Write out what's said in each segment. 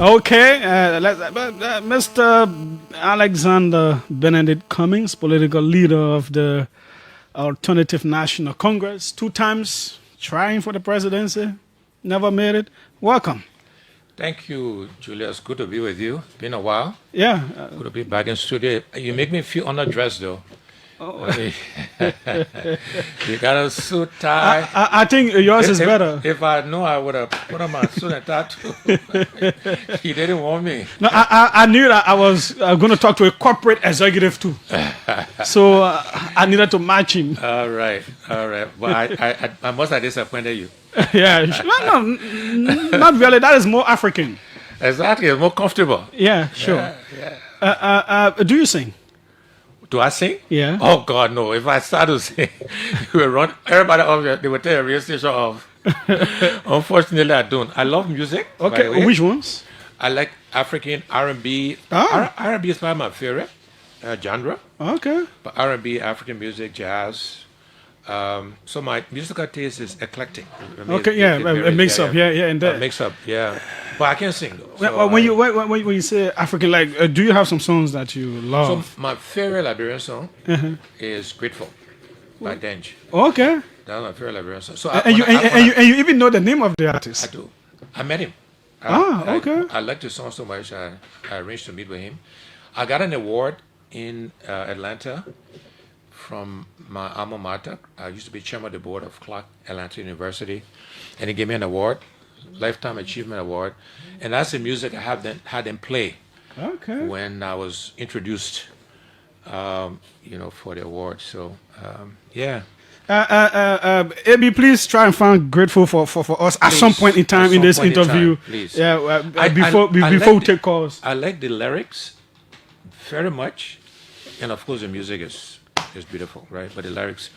Okay, Mr. Alexander Benedict Cummings, political leader of the Alternative National Congress, 2 times trying for the presidency, never made it. Welcome. Thank you, Julius. Good to be with you. Been a while. Yeah. Good to be back in studio. You make me feel underdressed, though. I mean, you got a suit tie. I think yours is better. If I knew, I would have put on my suit and tie too. He didn't want me. No, I knew that I was going to talk to a corporate executive too. So I needed to match him. All right, all right. But I must have disappointed you. Yeah. No, not really. That is more African. Exactly. It's more comfortable. Yeah, sure. Yeah. Do you sing? Do I sing? Yeah. Oh God, no! If I start to sing, you will run everybody off. They will tell a radio station off. Unfortunately, I don't. I love music. Okay. Which ones? I like African R&B. Oh. R&B is probably my favorite genre. Okay. But R&B, African music, jazz. So my musical taste is eclectic. I mean, Okay. Yeah. A mix up. Yeah. And A that. mix up. Yeah. But I can sing though. When you say African, like, do you have some songs that you love? So my favorite Liberian song is "Grateful" by Denj. Okay. That's my favorite Liberian song. So And you even know the name of the artist? I do. I met him. Okay. I like the song so much. I arranged to meet with him. I got an award in Atlanta from my alma mater. I used to be chairman of the board of Clark Atlanta University, and he gave me an award, Lifetime Achievement Award, and that's the music I had them play Okay. when I was introduced, for the award. So, yeah. AB, please try and find grateful for us at some point in time in this interview. Please. Yeah, I before like we take calls. I like the lyrics very much, and of course the music is beautiful, right? But the lyrics,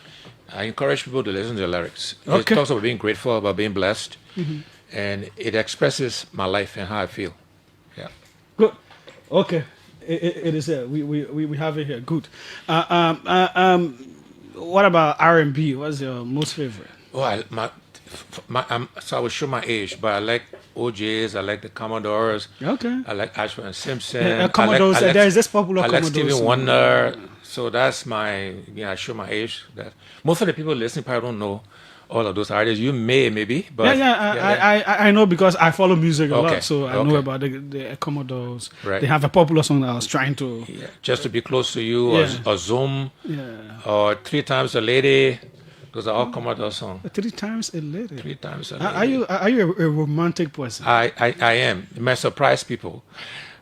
I encourage people to listen to the lyrics. Okay. It talks about being grateful, about being blessed, and it expresses my life and how I feel. Yeah. Good. Okay. It is there. We have it here. Good. What about R&B? What's your most favorite? Oh, so I will show my age, but I like OJs, I like the Commodores, Okay. I like Ashford and Simpson. Commodores. There is this popular I like Commodores Stevie song. Wonder. So that's I show my age. That most of the people listening probably don't know all of those artists. You maybe, but I know because I follow music a Okay, lot, so I know about the Commodores. Right. They have a popular song that I was trying to. yeah, just to be close to you, Yeah. or Zoom, Yeah. or Three Times a Lady. Those are all Commodore songs. 3 times a lady. Three Times a Lady. Are you a romantic person? I am. It might surprise people.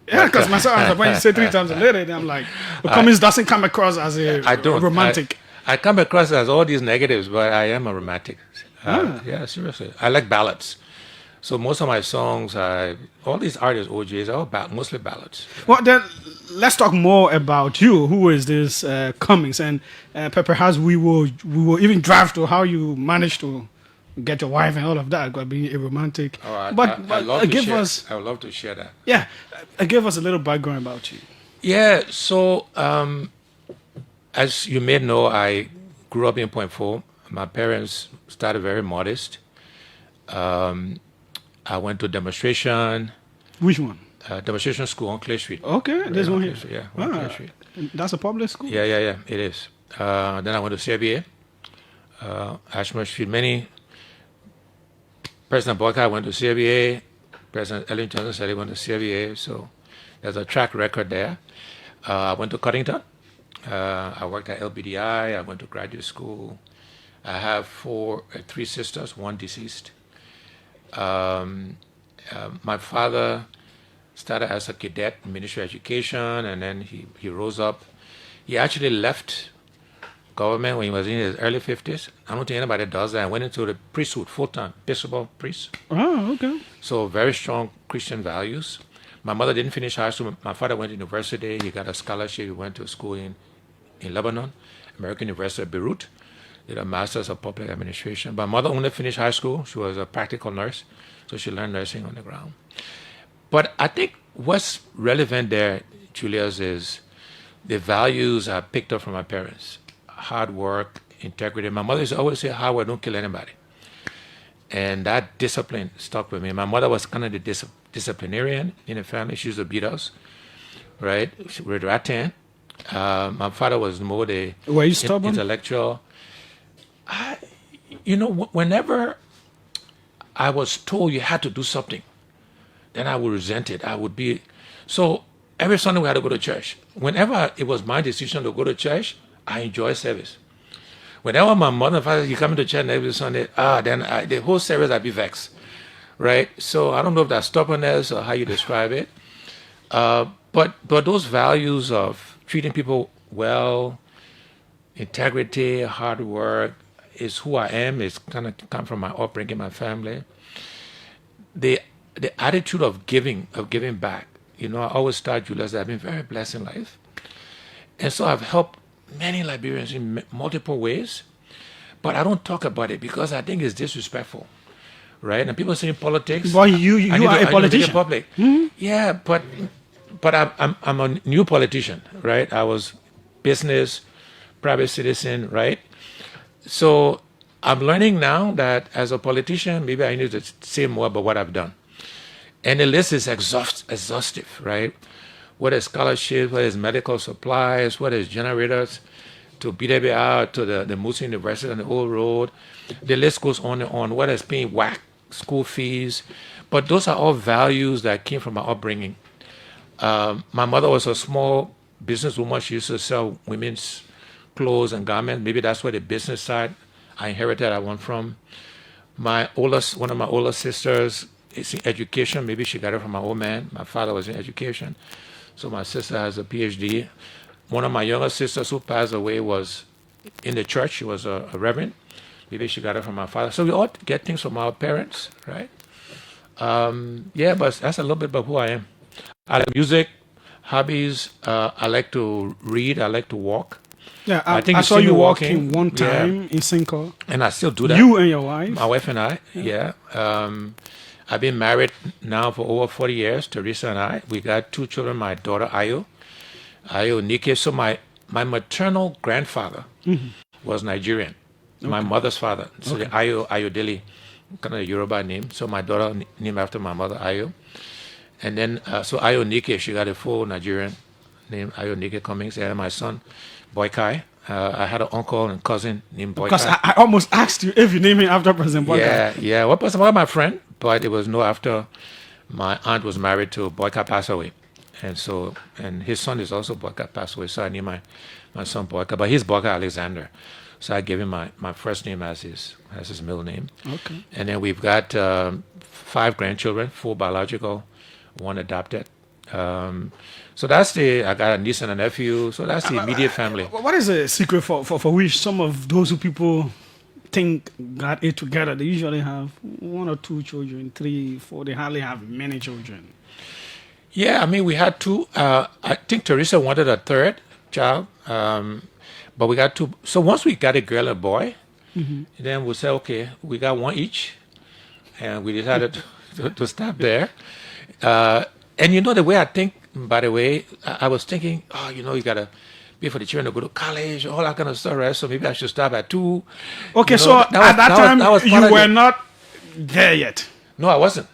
Yeah, because myself, when you say 3 times a lady, then I'm like, Cummings doesn't come across as I don't. romantic. I come across as all these negatives, but I am a romantic. Yeah, seriously. I like ballads. So most of my songs, all these artists, OJs, are all mostly ballads. Well, then let's talk more about you. Who is this Cummings? And perhaps we will even drive to how you managed to get your wife and all of that, by being a romantic. Oh, I but give us, I would love to share that. yeah, give us a little background about you. Yeah, so as you may know, I grew up in Point Four. My parents started very modest. I went to demonstration school on Clay Street. Okay, there's one here. Yeah, on Clay Street. That's a public school? Yeah, it is. Then I went to CBA, Ashmore Street. President Boyka went to CBA, President Ellen Johnson said he went to CBA, so there's a track record there. I went to Cuttington. I worked at LBDI. I went to graduate school. I have three sisters, one deceased. My father started as a cadet in Ministry of Education, and then he rose up. He actually left government when he was in his early 50s. I don't think anybody does that. I went into the priesthood full-time, Episcopal priest. Oh, okay. So very strong Christian values. My mother didn't finish high school. My father went to university. He got a scholarship. He went to school in Lebanon, American University of Beirut. Did a master's of public administration. But my mother only finished high school. She was a practical nurse, so she learned nursing on the ground. But I think what's relevant there, Julius, is the values I picked up from my parents. Hard work, integrity. My mother used to always say, hard work, don't kill anybody. And that discipline stuck with me. My mother was kind of the disciplinarian in the family. She used to beat us, right? We're rattan. My father was more the Were you stubborn? intellectual. Whenever I was told you had to do something, then I would resent it. I would be so. Every Sunday we had to go to church. Whenever it was my decision to go to church, I enjoy service. Whenever my mother and father, you come to church every Sunday, then the whole service I'd be vexed, right? So I don't know if that's stubbornness or how you describe it, but those values of treating people well, integrity, hard work, is who I am. It's kind of come from my upbringing, my family. The attitude of giving back. I always start, Julius, I've been very blessed in life. And so I've helped many Liberians in multiple ways, but I don't talk about it because I think it's disrespectful, right? And people say in politics, Well, you are a politician. In public. Mm-hmm. Yeah, but I'm a new politician, right? I was business, private citizen, right? So I'm learning now that as a politician, maybe I need to say more about what I've done. And the list is exhaustive, right? Whether it's scholarships, whether it's medical supplies, whether it's generators to BWR, to the Muslim University on the old road. The list goes on and on, whether it's paying whack school fees. But those are all values that came from my upbringing. My mother was a small businesswoman. She used to sell women's clothes and garments. Maybe that's where the business side I inherited, I went from. One of my older sisters is in education. Maybe she got it from my old man. My father was in education. So my sister has a PhD. One of my younger sisters who passed away was in the church. She was a reverend. Maybe she got it from my father. So we all get things from our parents, right? But that's a little bit about who I am. I like music, hobbies. I like to read. I like to walk. Yeah, I think I you saw see you me walking one time in Cinco. And I still do that. You and your wife? My wife and I, yeah. I've been married now for over 40 years, Teresa and I. We got 2 children, my daughter Ayo Nike. So my maternal grandfather was Nigerian, my mother's father. So the Ayodele, kind of a Yoruba name. So my daughter named after my mother, Ayo. And then, so Ayo Nike, she got a full Nigerian name, Ayo Nike Cummings. And my son, Boykai. I had an uncle and cousin named Boykai. Because I almost asked you if you name him after President Boykai. Yeah. Well, President Boykai, my friend, but it was after my aunt was married to Boykai, passed away. And his son is also Boykai, passed away. So I named my son Boykai, but he's Boykai Alexander. So I gave him my first name as his middle name. Okay. And then we've got 5 grandchildren, 4 biological, 1 adopted. So I got a niece and a nephew. So that's the immediate family. What is the secret for which some of those who people think got it together? They usually have 1 or 2 children, 3, 4. They hardly have many children. Yeah, I mean, we had 2. I think Teresa wanted a 3rd child, but we got 2. So once we got a girl and a boy, then we said, okay, we got 1 each, and we decided to stop there. And the way I think, by the way, I was thinking, you got to pay for the children to go to college, all that kind of stuff, right? So maybe I should stop at 2. Okay, so at that time, you were not there yet. No, I wasn't.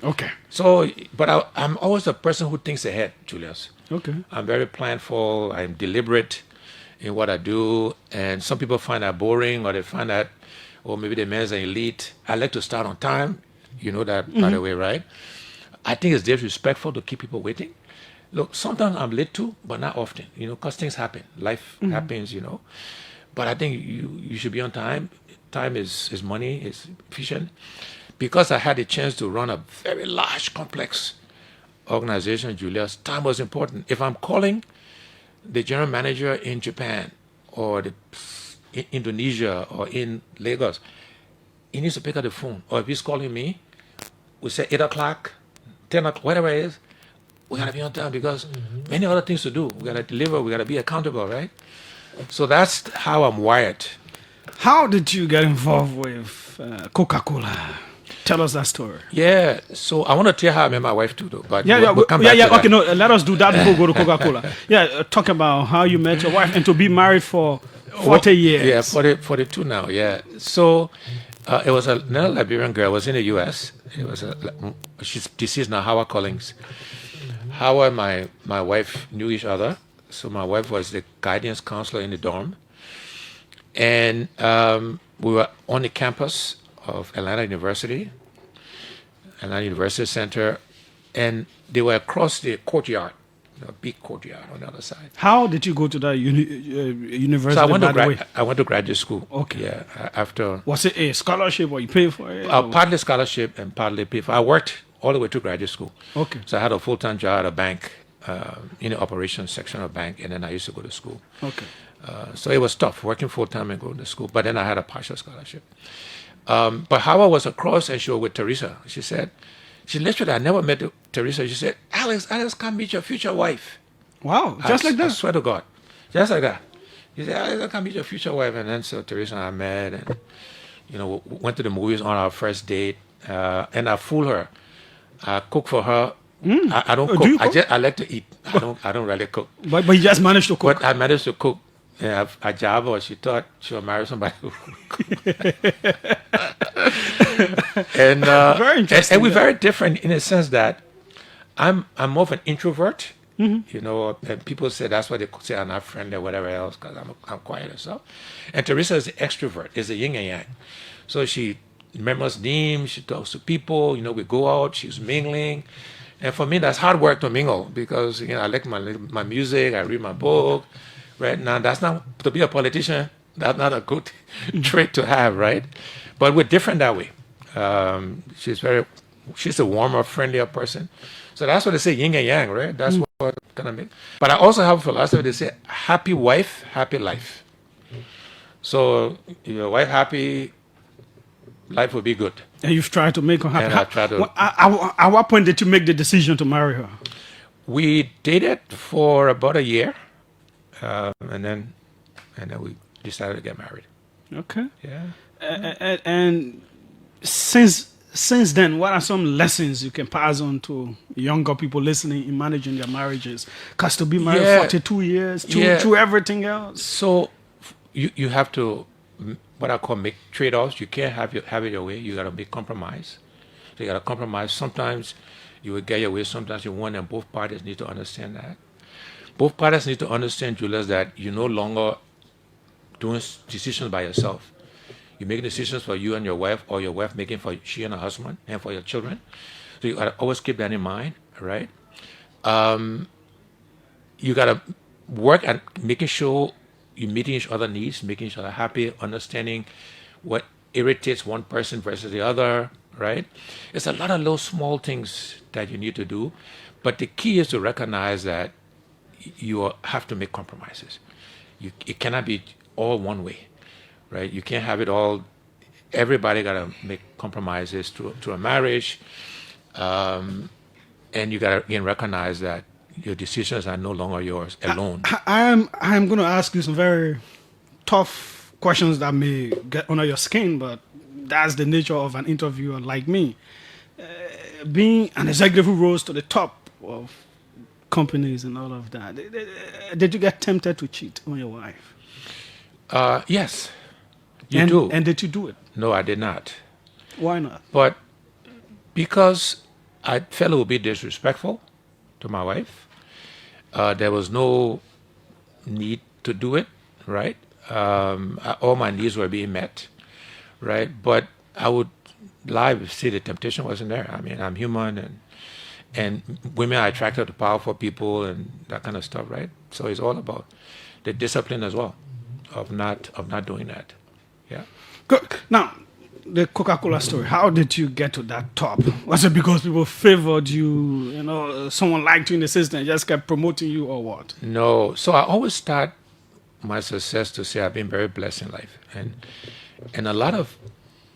Okay. So, but I'm always a person who thinks ahead, Julius. Okay. I'm very planful. I'm deliberate in what I do. And some people find that boring, or they find that, maybe the man's an elite. I like to start on time. You know that, by the way, right? I think it's disrespectful to keep people waiting. Look, sometimes I'm late too, but not often, because things happen. Life happens, But I think you should be on time. Time is money, it's efficient. Because I had a chance to run a very large, complex organization, Julius, time was important. If I'm calling the general manager in Japan or in Indonesia or in Lagos, he needs to pick up the phone. Or if he's calling me, we say 8 o'clock, 10 o'clock, whatever it is, we got to be on time because many other things to do. We got to deliver. We got to be accountable, right? So that's how I'm wired. How did you get involved with Coca-Cola? Tell us that story. Yeah, so I want to tell how I met my wife too, though. But we'll come back to that. Okay, no, let us do that before we go to Coca-Cola. Talk about how you met your wife and to be married for 40 years. Yeah, 42 now, yeah. So It was another Liberian girl. It was in the U.S. It was she's deceased now, Howard Cummings. Howard and my wife knew each other. So my wife was the guidance counselor in the dorm. And we were on the campus of Atlanta University Center, and they were across the courtyard, a big courtyard on the other side. How did you go to that university? So By I went to graduate school. Okay. Yeah, after Was it a scholarship or you paid for it? partly scholarship and partly paid for. I worked all the way to graduate school. Okay. So I had a full-time job at a bank, in the operations section of a bank, and then I used to go to school. Okay. So it was tough working full-time and going to school. But then I had a partial scholarship. But Howard was across, and she was with Teresa. She literally, I never met Teresa. She said, Alex, come meet your future wife. Wow, just like I that. swear to God. Just like that. She said, Alex, come meet your future wife. And then so Teresa and I met, and, went to the movies on our first date. And I fooled her. I cook for her. I don't cook. Do you cook? I like to eat. I don't really cook. But you just managed to cook. But I managed to cook. Yeah, I job her. She thought she would marry somebody who could cook. And Very interesting. and we're very different in the sense that I'm more of an introvert. And people say that's why they say I'm not friendly or whatever else, because I'm quiet and stuff. And Teresa is the extrovert, is the yin and yang. So she remembers names, she talks to people. We go out, she's mingling. And for me, that's hard work to mingle because I like my music, I read my book. Right now, that's not to be a politician. That's not a good trait to have, right? But we're different that way. She's a warmer, friendlier person. So that's what they say, yin and yang, right? That's what kind of make. But I also have a philosophy. They say, happy wife, happy life. So if your wife happy, life will be good. And you've tried to make her happy. And I try to. At what point did you make the decision to marry her? We dated for about a year, and then we decided to get married. Okay. Yeah. And since then, what are some lessons you can pass on to younger people listening in managing their marriages? Because to be married 42 years, through everything else. So you have to, what I call, make trade-offs. You can't have it your way. You got to make compromise. So you got to compromise. Sometimes you will get your way. Sometimes you won't, and both parties need to understand that. Both parties need to understand, Julius, that you're no longer doing decisions by yourself. You make decisions for you and your wife, or your wife making for she and her husband and for your children. So you gotta always keep that in mind, right? You gotta work at making sure you're meeting each other's needs, making each other happy, understanding what irritates one person versus the other, right? It's a lot of little small things that you need to do, but the key is to recognize that you have to make compromises. It cannot be all one way. Right? You can't have it all. Everybody got to make compromises to a marriage. And you got to, again, recognize that your decisions are no longer yours alone. I'm going to ask you some very tough questions that may get under your skin, but that's the nature of an interviewer like me. Being an executive who rose to the top of companies and all of that, did you get tempted to cheat on your wife? Yes. You do. And did you do it? No, I did not. Why not? But because I felt it would be disrespectful to my wife, there was no need to do it, right? All my needs were being met, right? But I would lie if see the temptation wasn't there. I mean, I'm human, and women are attracted to powerful people and that kind of stuff, right? So it's all about the discipline as well of not doing that. Yeah. Good. Now, the Coca-Cola story. How did you get to that top? Was it because people favored you? Someone liked you in the system and just kept promoting you, or what? No. So I always start my success to say I've been very blessed in life, and a lot of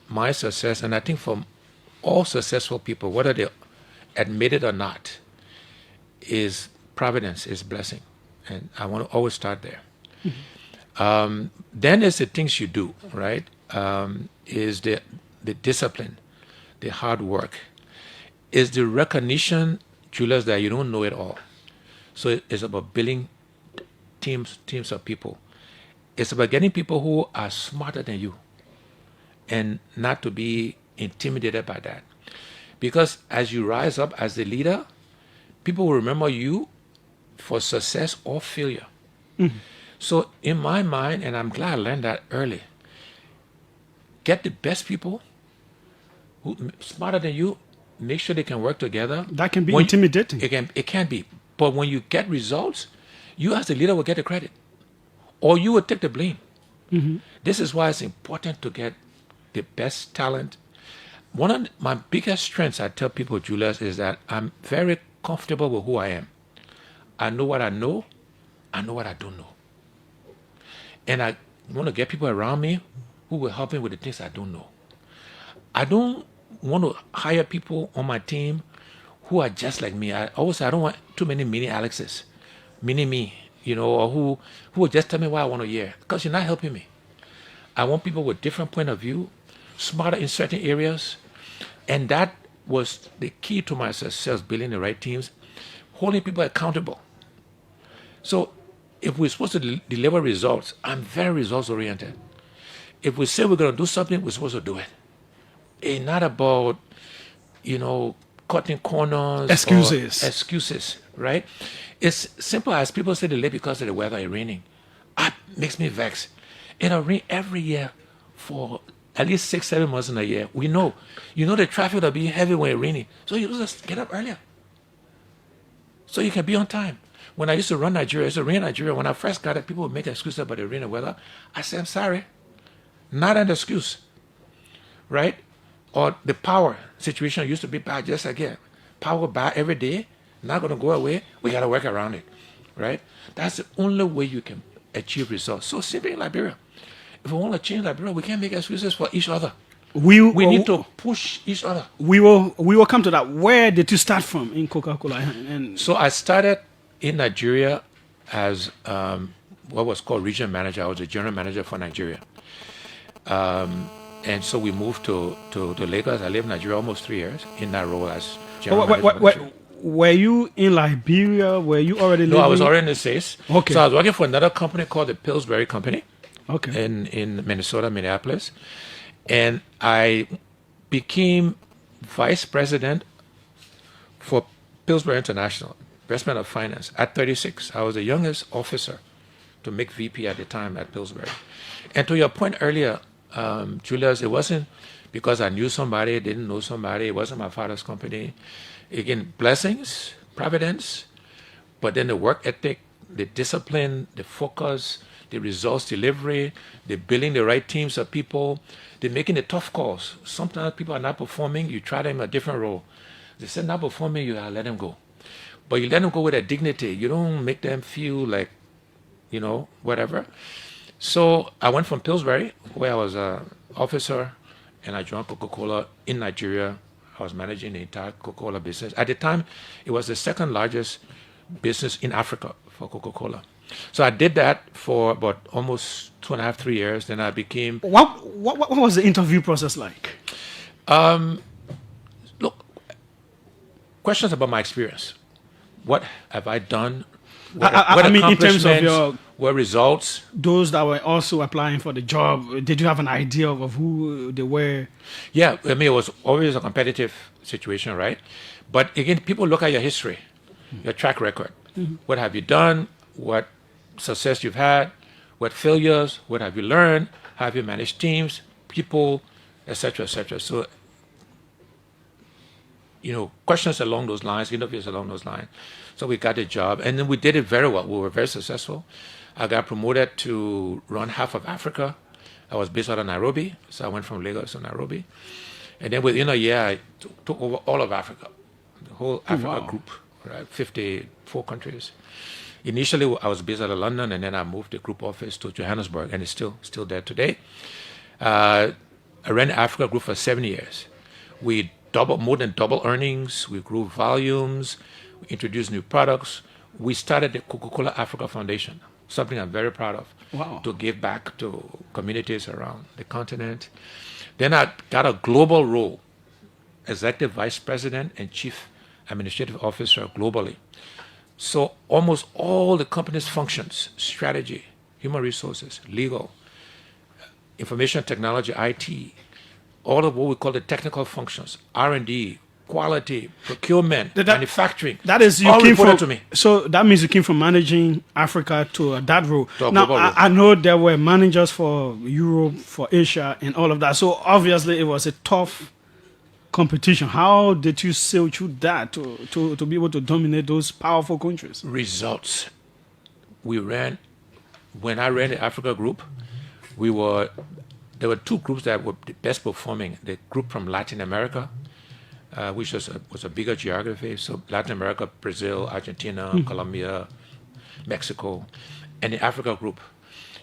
my success, and I think for all successful people, whether they admit it or not, is providence, is blessing, and I want to always start there. Then there's the things you do, right? Is the discipline, the hard work, is the recognition, Julius, that you don't know it all. So it's about building teams of people. It's about getting people who are smarter than you and not to be intimidated by that. Because as you rise up as the leader, people will remember you for success or failure. So in my mind, and I'm glad I learned that early, get the best people who smarter than you, make sure they can work together. That can be When- intimidating. it can be. But when you get results, you as the leader will get the credit. Or you will take the blame. This is why it's important to get the best talent. One of my biggest strengths, I tell people, Julius, is that I'm very comfortable with who I am. I know what I know. I know what I don't know. And I want to get people around me who will help me with the things I don't know. I don't want to hire people on my team who are just like me. I always say I don't want too many mini Alexes, mini me, or who will just tell me what I want to hear, because you're not helping me. I want people with different point of view, smarter in certain areas, and that was the key to my success, building the right teams, holding people accountable. So if we're supposed to deliver results, I'm very results oriented. If we say we're going to do something, we're supposed to do it. It's not about, cutting corners. Excuses, right? It's simple as people say they late because of the weather is raining. That makes me vex. It'll rain every year for at least 6-7 months in a year. We know. The traffic will be heavy when it's raining. So you just get up earlier. So you can be on time. When I used to run Nigeria, it used to rain in Nigeria. When I first got it, people would make excuses about the rain and weather. I said, I'm sorry. Not an excuse. Right? Or the power situation used to be bad just again. Power bad every day, not going to go away. We got to work around it. Right? That's the only way you can achieve results. So simply in Liberia, if we want to change Liberia, we can't make excuses for each other. We need to push each other. We will come to that. Where did you start from in Coca-Cola? So I started in Nigeria as what was called regional manager. I was a general manager for Nigeria. And so we moved to Lagos. I lived in Nigeria almost 3 years in that role as general manager. for Nigeria. Were you in Liberia? Were you already living? No, I was already in the States. Okay. So I was working for another company called the Pillsbury Company. Okay. In Minnesota, Minneapolis. And I became vice president for Pillsbury International, President of Finance. At 36, I was the youngest officer to make VP at the time at Pillsbury. And to your point earlier, Julius, it wasn't because I knew somebody, didn't know somebody. It wasn't my father's company. Again, blessings, providence, but then the work ethic, the discipline, the focus, the results delivery, the building the right teams of people, the making the tough calls. Sometimes people are not performing, you try them a different role. They say not performing, you let them go. But you let them go with a dignity. You don't make them feel like, whatever. So I went from Pillsbury, where I was an officer, and I joined Coca-Cola in Nigeria. I was managing the entire Coca-Cola business. At the time, it was the second largest business in Africa for Coca-Cola. So I did that for about almost 2.5, 3 years. Then I became... What was the interview process like? Look, questions about my experience. What have I done? What I mean, in terms of what results? Those that were also applying for the job, did you have an idea of who they were? Yeah, I mean, it was always a competitive situation, right? But again, people look at your history, your track record. What have you done? What success you've had? What failures? What have you learned? How have you managed teams, people, etc., etc.? So, questions along those lines, interviews along those lines. So we got the job, and then we did it very well. We were very successful. I got promoted to run half of Africa. I was based out of Nairobi, so I went from Lagos to Nairobi. And then within a year, I took over all of Africa, the whole Africa group, right? 54 countries. Initially, I was based out of London, and then I moved the group office to Johannesburg, and it's still there today. I ran the Africa group for 7 years. We more than double earnings. We grew volumes. We introduced new products. We started the Coca-Cola Africa Foundation, something I'm very proud of, to give back to communities around the continent. Then I got a global role, executive vice president and chief administrative officer globally. So almost all the company's functions, strategy, human resources, legal, information technology, IT, all of what we call the technical functions, R&D, quality, procurement, That- manufacturing. That is, you all came reported from. to me. So that means you came from managing Africa to that role. To a Now global role. I know there were managers for Europe, for Asia, and all of that. So obviously it was a tough competition. How did you sail through that to be able to dominate those powerful countries? Results. When I ran the Africa group, there were two groups that were the best performing. The group from Latin America, which was a bigger geography. So Latin America, Brazil, Argentina, Colombia, Mexico, and the Africa group.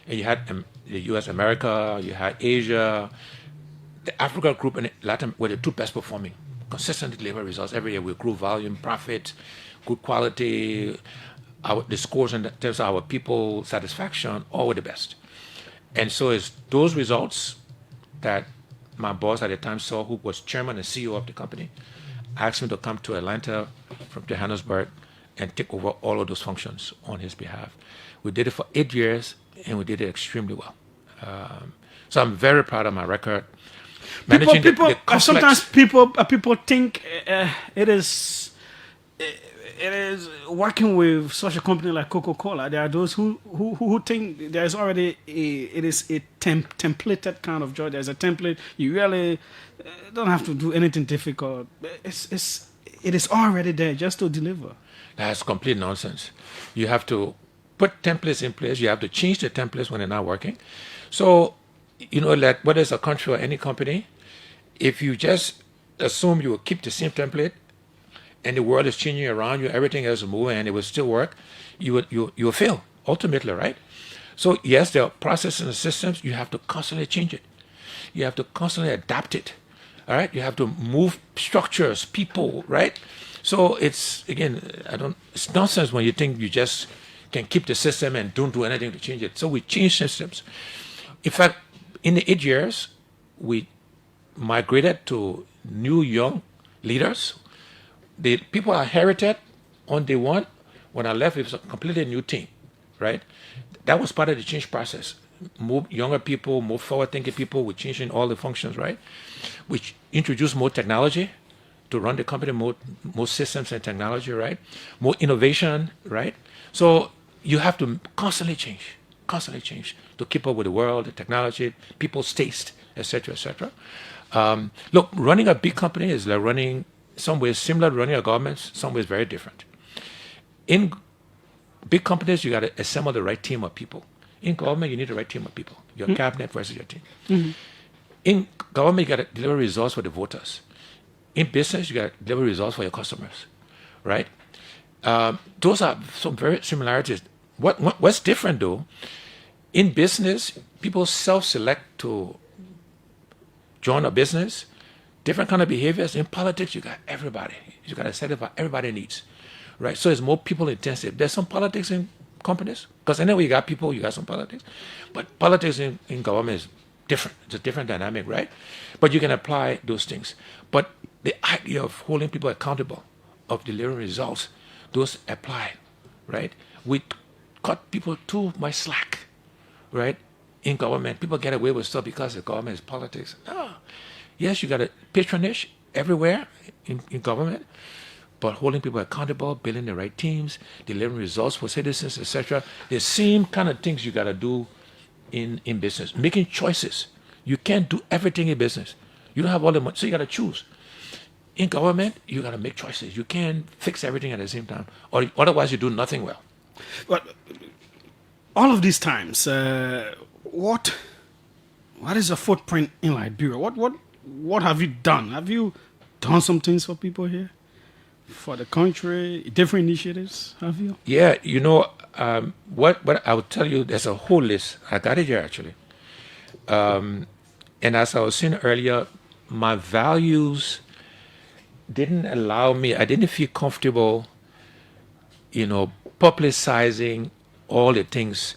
And you had the U.S. America, you had Asia. The Africa group and Latin were the two best performing. Consistently deliver results every year. We grew volume, profit, good quality. The scores in terms of our people satisfaction, all were the best. And so it's those results that my boss at the time saw, who was chairman and CEO of the company, asked me to come to Atlanta from Johannesburg and take over all of those functions on his behalf. We did it for 8 years, and we did it extremely well. So I'm very proud of my record. Managing the complex. Sometimes people think it is working with such a company like Coca-Cola. There are those who think there is already it is a templated kind of job. There's a template. You really don't have to do anything difficult. It is already there just to deliver. That's complete nonsense. You have to put templates in place. You have to change the templates when they're not working. So, like whether it's a country or any company, if you just assume you will keep the same template and the world is changing around you, everything else is moving and it will still work, you will fail ultimately, right? So yes, there are processes and systems. You have to constantly change it. You have to constantly adapt it. All right. You have to move structures, people, right? So it's nonsense when you think you just can keep the system and don't do anything to change it. So we change systems. In fact, in the 8 years, we migrated to new young leaders. The people I inherited on day one, when I left, it was a completely new team, right? That was part of the change process. More younger people, more forward-thinking people, we're changing all the functions, right? We introduced more technology to run the company, more systems and technology, right? More innovation, right? So you have to constantly change to keep up with the world, the technology, people's taste, etc., etc. Look, running a big company is like running, some ways similar to running a government, some ways very different. In big companies, you got to assemble the right team of people. In government, you need the right team of people, your cabinet versus your team. Mm-hmm. In government, you got to deliver results for the voters. In business, you got to deliver results for your customers, right? Those are some very similarities. What's different, though, in business, people self-select to join a business, different kind of behaviors. In politics, you got everybody. You got to satisfy everybody needs, right? So it's more people intensive. There's some politics in companies, because anyway, you got people, you got some politics. But politics in government is different. It's a different dynamic, right? But you can apply those things. But the idea of holding people accountable, of delivering results, those apply, right? We cut people too much slack, right? In government, people get away with stuff because the government is politics. No. Yes, you got a patronage everywhere in government, but holding people accountable, building the right teams, delivering results for citizens, etc. The same kind of things you got to do in business. Making choices. You can't do everything in business. You don't have all the money, so you got to choose. In government, you got to make choices. You can't fix everything at the same time, or otherwise you do nothing well. But all of these times, what is your footprint in Liberia? What have you done? Have you done some things for people here, for the country, different initiatives? Have you? Yeah, what I would tell you, there's a whole list. I got it here actually. And as I was saying earlier, my values didn't allow me. I didn't feel comfortable, publicizing all the things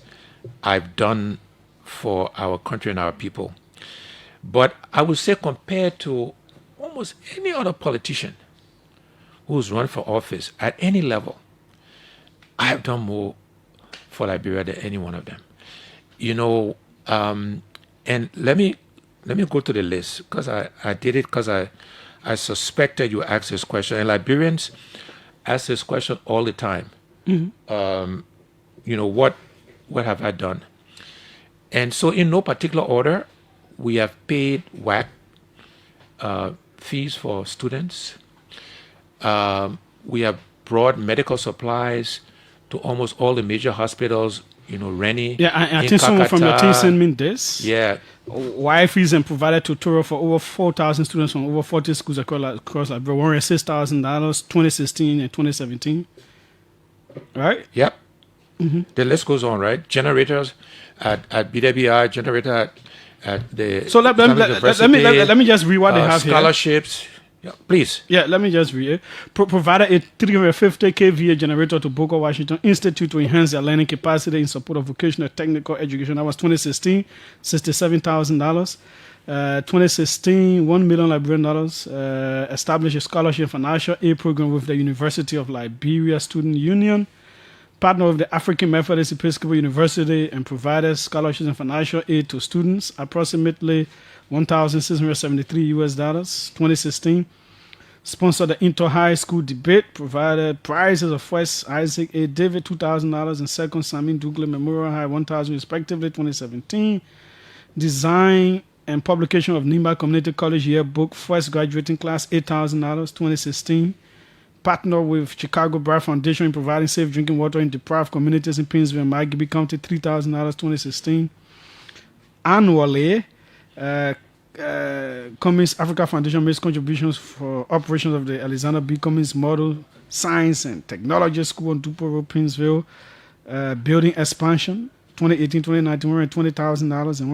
I've done for our country and our people. But I would say compared to almost any other politician who's run for office at any level, I have done more for Liberia than any one of them. And let me let me go to the list because I did it because I suspected you asked this question. And Liberians ask this question all the time. What have I done? And so, in no particular order, we have paid WAC fees for students. We have brought medical supplies to almost all the major hospitals. Rennie. Yeah, I in think someone from your team Kakata. sent me this. Yeah, Wi-Fi's and provided tutorial for over 4,000 students from over 40 schools across Liberia. $106,000, 2016 and 2017. Right? yep. The list goes on, right? Generators at BWI, generator at the So let me just read what they have here. scholarships. Yeah, please. Yeah, let me just read it. Provided a 350 kVA generator to Booker Washington Institute to enhance their learning capacity in support of vocational technical education. That was 2016, $67,000. 2016, $1 million Liberian dollars. Established a scholarship financial aid program with the University of Liberia Student Union. Partner with the African Methodist Episcopal University and provided scholarships and financial aid to students. Approximately $1,673. 2016. Sponsored the inter-high school debate. Provided prizes of first Isaac A. David $2,000 and second Samin Douglas Memorial High $1,000 respectively. 2017. Design and publication of Nimba Community College Yearbook first graduating class $8,000. 2016. Partner with Chicago Bar Foundation in providing safe drinking water in deprived communities in Painesville and Maggie County $3,000. 2016. Annually, Cummings Africa Foundation makes contributions for operations of the Alexander B. Cummings Model Science and Technology School in Dupo Road, Painesville. Building expansion, 2018-2019, $120,000 and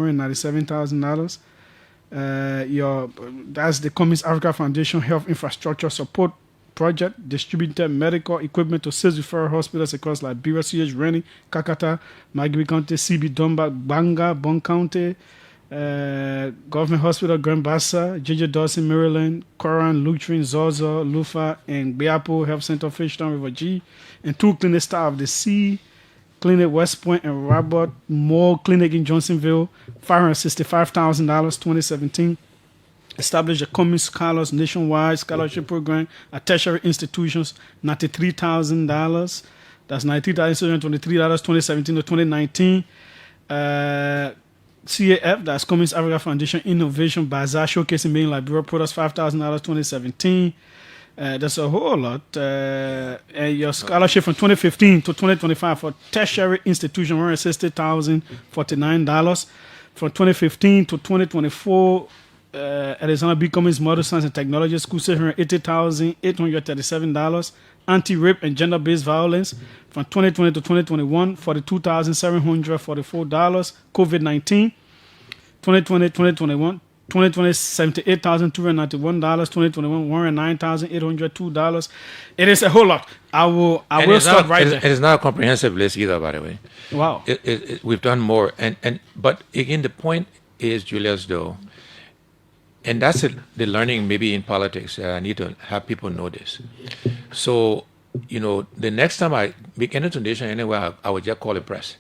$197,000. That's the Cummings Africa Foundation Health Infrastructure Support Project. Distributed medical equipment to 6 referral hospitals across Liberia, CH Rennie, Kakata, Magui County, CB Dumba, Banga, Bon County. Government Hospital, Grand Bassa, JJ Dawson, Maryland, Coran, Lutheran, Zozo, Lufa, and Biapo Health Center, Fishtown, River G, and 2 clinics, Star of the Sea, Clinic West Point, and Robert Moore Clinic in Johnsonville, $565,000, 2017. Established a Cummings Scholars nationwide scholarship program at tertiary institutions, $93,000. That's $93,723, 2017 to 2019. CAF, that's Cummings Africa Foundation Innovation Bazaar, showcasing main Liberia products, $5,000, 2017. That's a whole lot. And your scholarship from 2015 to 2025 for tertiary institution, $160,049. From 2015 to 2024, Alexander B. Cummings Model Science and Technology School, $680,837. Anti-rape and gender-based violence from 2020 to 2021, $42,744. COVID-19, 2020, 2021, 2020, $78,291. 2021, $109,802. It is a whole lot. I will start right there. It is not a comprehensive list either, by the way. Wow. We've done more, but again, the point is, Julius, though, and that's the learning maybe in politics. I need to have people know this. So, the next time I make any donation anywhere, I would just call the press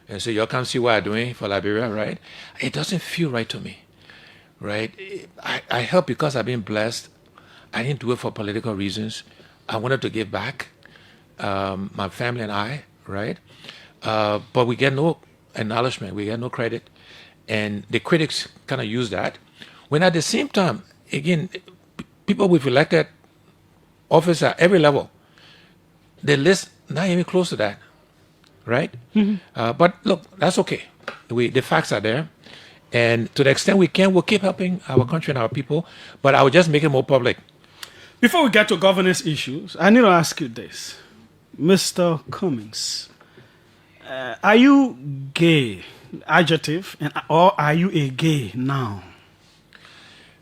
and say, y'all come see what I'm doing for Liberia, right? It doesn't feel right to me, right? I help because I've been blessed. I didn't do it for political reasons. I wanted to give back, my family and I, right? But we get no acknowledgement. We get no credit. And the critics kind of use that. When at the same time, again, people with elected office at every level, the list not even close to that, right? Mm-hmm. But look, that's okay. The facts are there. And to the extent we can, we'll keep helping our country and our people, but I will just make it more public. Before we get to governance issues, I need to ask you this. Mr. Cummings, are you gay, adjective, or are you a gay noun?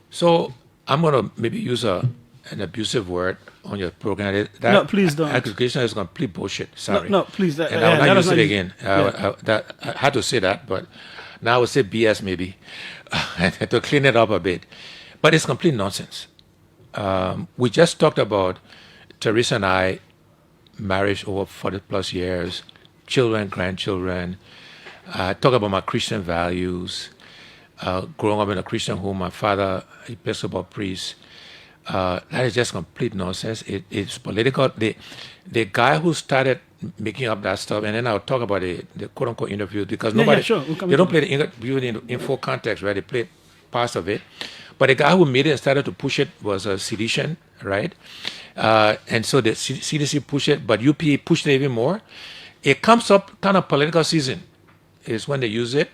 So I'm going to maybe use an abusive word on your program. No, please don't. Accusation is complete bullshit. Sorry. No, please. And I will not use it again. I had to say that, but now I would say BS maybe to clean it up a bit. But it's complete nonsense. We just talked about Teresa and I, marriage over 40 plus years, children, grandchildren. Talk about my Christian values. growing up in a Christian home, my father, Episcopal priest, that is just complete nonsense. It's political. The guy who started making up that stuff, and then I'll talk about the quote unquote interview because Yeah, nobody, sure. We'll come they don't into play the interview in full context, right? They play parts of it. But the guy who made it and started to push it was a seditious, right? And so the CDC pushed it, but UP pushed it even more. It comes up kind of political season is when they use it.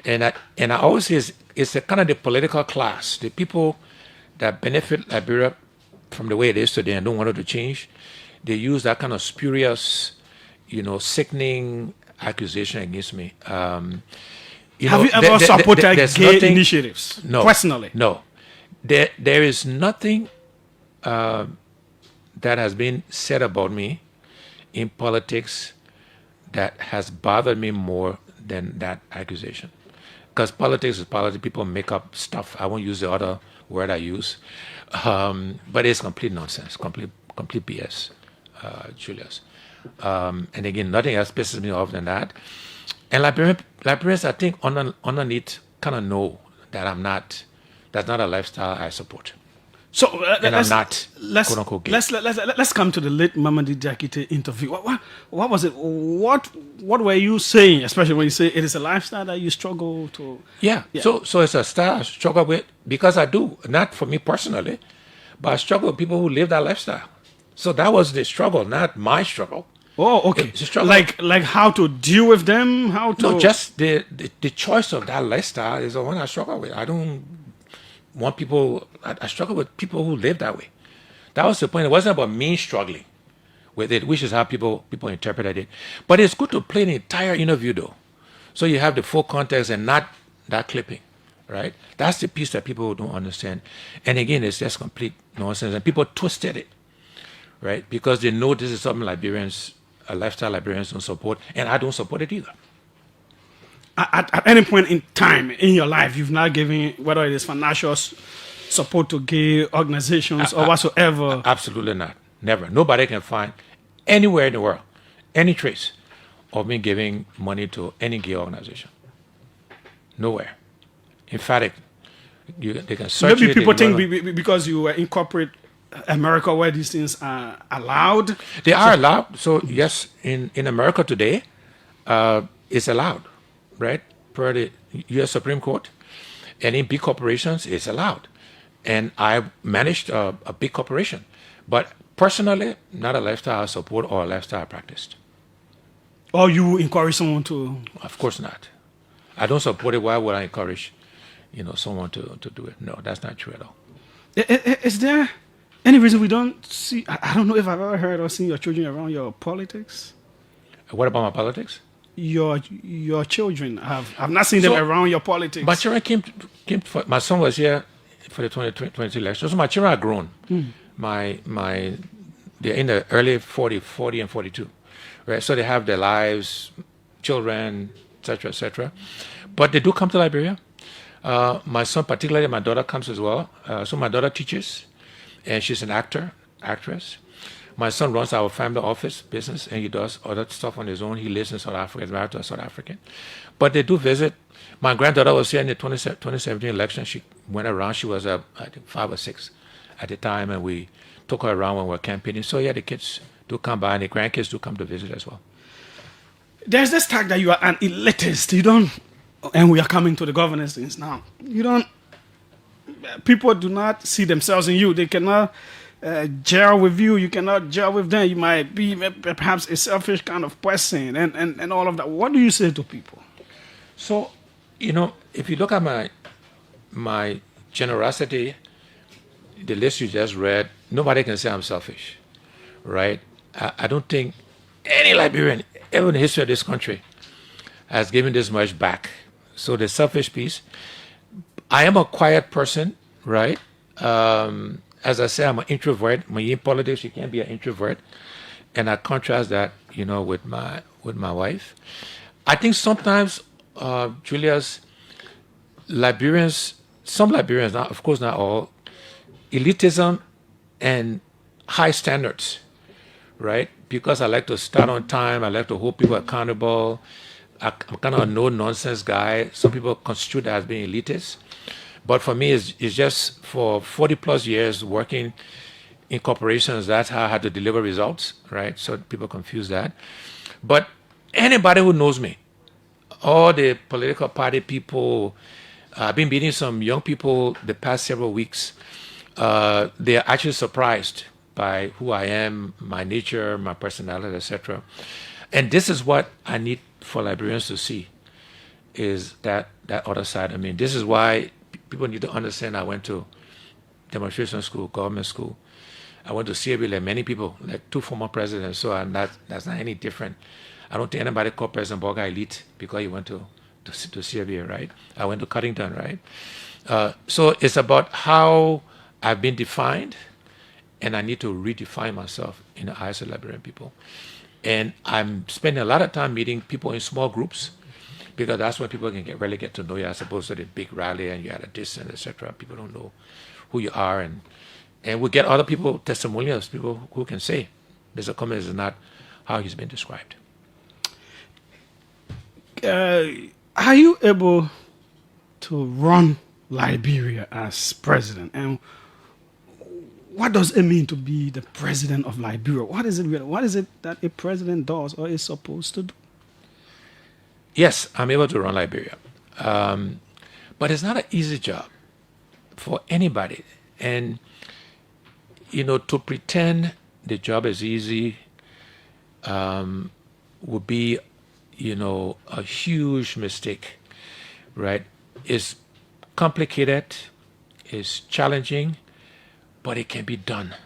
And I always say it's a kind of the political class, the people that benefit Liberia from the way it is today and don't want it to change. They use that kind of spurious, sickening accusation against me. Have you ever supported gay initiatives? No, personally? No. There is nothing that has been said about me in politics that has bothered me more than that accusation. Because politics is politics. People make up stuff. I won't use the other word I use. But it's complete nonsense, complete BS, Julius. And again, nothing else pisses me off than that. And Liberians, I think, underneath kind of know that that's not a lifestyle I support. So and I'm not let's, quote unquote gay. Let's come to the late Mamadi Diakite interview. What was it? What were you saying, especially when you say it is a lifestyle that you struggle to? Yeah. So it's a style I struggle with because I do, not for me personally, but I struggle with people who live that lifestyle. So that was the struggle, not my struggle. Oh, okay. It's a struggle. Like how to deal with them, how to. No, just the choice of that lifestyle is the one I struggle with. I don't want people. I struggle with people who live that way. That was the point. It wasn't about me struggling with it, which is how people interpreted it. But it's good to play an entire interview though, so you have the full context and not that clipping, right? That's the piece that people don't understand. And again, it's just complete nonsense, and people twisted it, right? Because they know this is something a lifestyle Liberians don't support, and I don't support it either. At any point in time in your life, you've not given, whether it is financial support to gay organizations or whatsoever? Absolutely not. Never. Nobody can find anywhere in the world any trace of me giving money to any gay organization. Nowhere. In fact, they can search Maybe it. people think because you were in corporate America where these things are allowed. They are allowed. So yes, in America today, it's allowed, right? Per the U.S. Supreme Court. And in big corporations, it's allowed. And I managed a big corporation. But personally, not a lifestyle I support or a lifestyle I practiced. Or you encourage someone to? Of course not. I don't support it. Why would I encourage, someone to do it? No, that's not true at all. Is there any reason we don't see? I don't know if I've ever heard or seen your children around your politics. What about my politics? Your children, I've not seen them around your politics. My children came my son was here for the 2022 election. So my children are grown. They're in the early 40 and 42, right? So they have their lives, children, etc. But they do come to Liberia. My son, particularly my daughter, comes as well. So my daughter teaches, and she's an actress. My son runs our family office business, and he does other stuff on his own. He lives in South Africa. He's married to a South African. But they do visit. My granddaughter was here in the 2017 election. She went around. She was, I think, 5 or 6 at the time, and we took her around when we were campaigning. So, yeah, the kids do come by, and the grandkids do come to visit as well. There's this tag that you are an elitist. You don't, and we are coming to the governance things now. You don't, people do not see themselves in you. They cannot gel with you. You cannot gel with them. You might be perhaps a selfish kind of person and all of that. What do you say to people? So, if you look at my generosity, the list you just read, nobody can say I'm selfish, right? I don't think any Liberian ever in the history of this country has given this much back. So the selfish piece, I am a quiet person, right? As I say, I'm an introvert. When you're in politics, you can't be an introvert. And I contrast that, with my wife. I think sometimes, Julius, some Liberians, of course not all, elitism and high standards, right? Because I like to start on time, I like to hold people accountable, I'm kind of a no-nonsense guy. Some people construe that as being elitist. But for me, it's just for 40 plus years working in corporations, that's how I had to deliver results, right? So people confuse that. But anybody who knows me, all the political party people, I've been meeting some young people the past several weeks. They are actually surprised by who I am, my nature, my personality, etc. And this is what I need for Liberians to see, is that other side. I mean, this is why people need to understand I went to demonstration school, government school. I went to CAB like many people, like 2 former presidents, so that's not any different. I don't think anybody called President Boga elite because he went to CAB, right? I went to Cuttington, right? So it's about how I've been defined, and I need to redefine myself in the eyes of Liberian people. And I'm spending a lot of time meeting people in small groups, because that's when people can really get to know you, as opposed to the big rally and you're at a distance, etc. People don't know who you are, and we get other people, testimonials, people who can say Mr. Cummings is not how he's been described. Are you able to run Liberia as president? And what does it mean to be the president of Liberia? What is it really? What is it that a president does or is supposed to do? Yes, I'm able to run Liberia. But it's not an easy job for anybody. And, to pretend the job is easy would be, a huge mistake, right? It's complicated, it's challenging, but it can be done.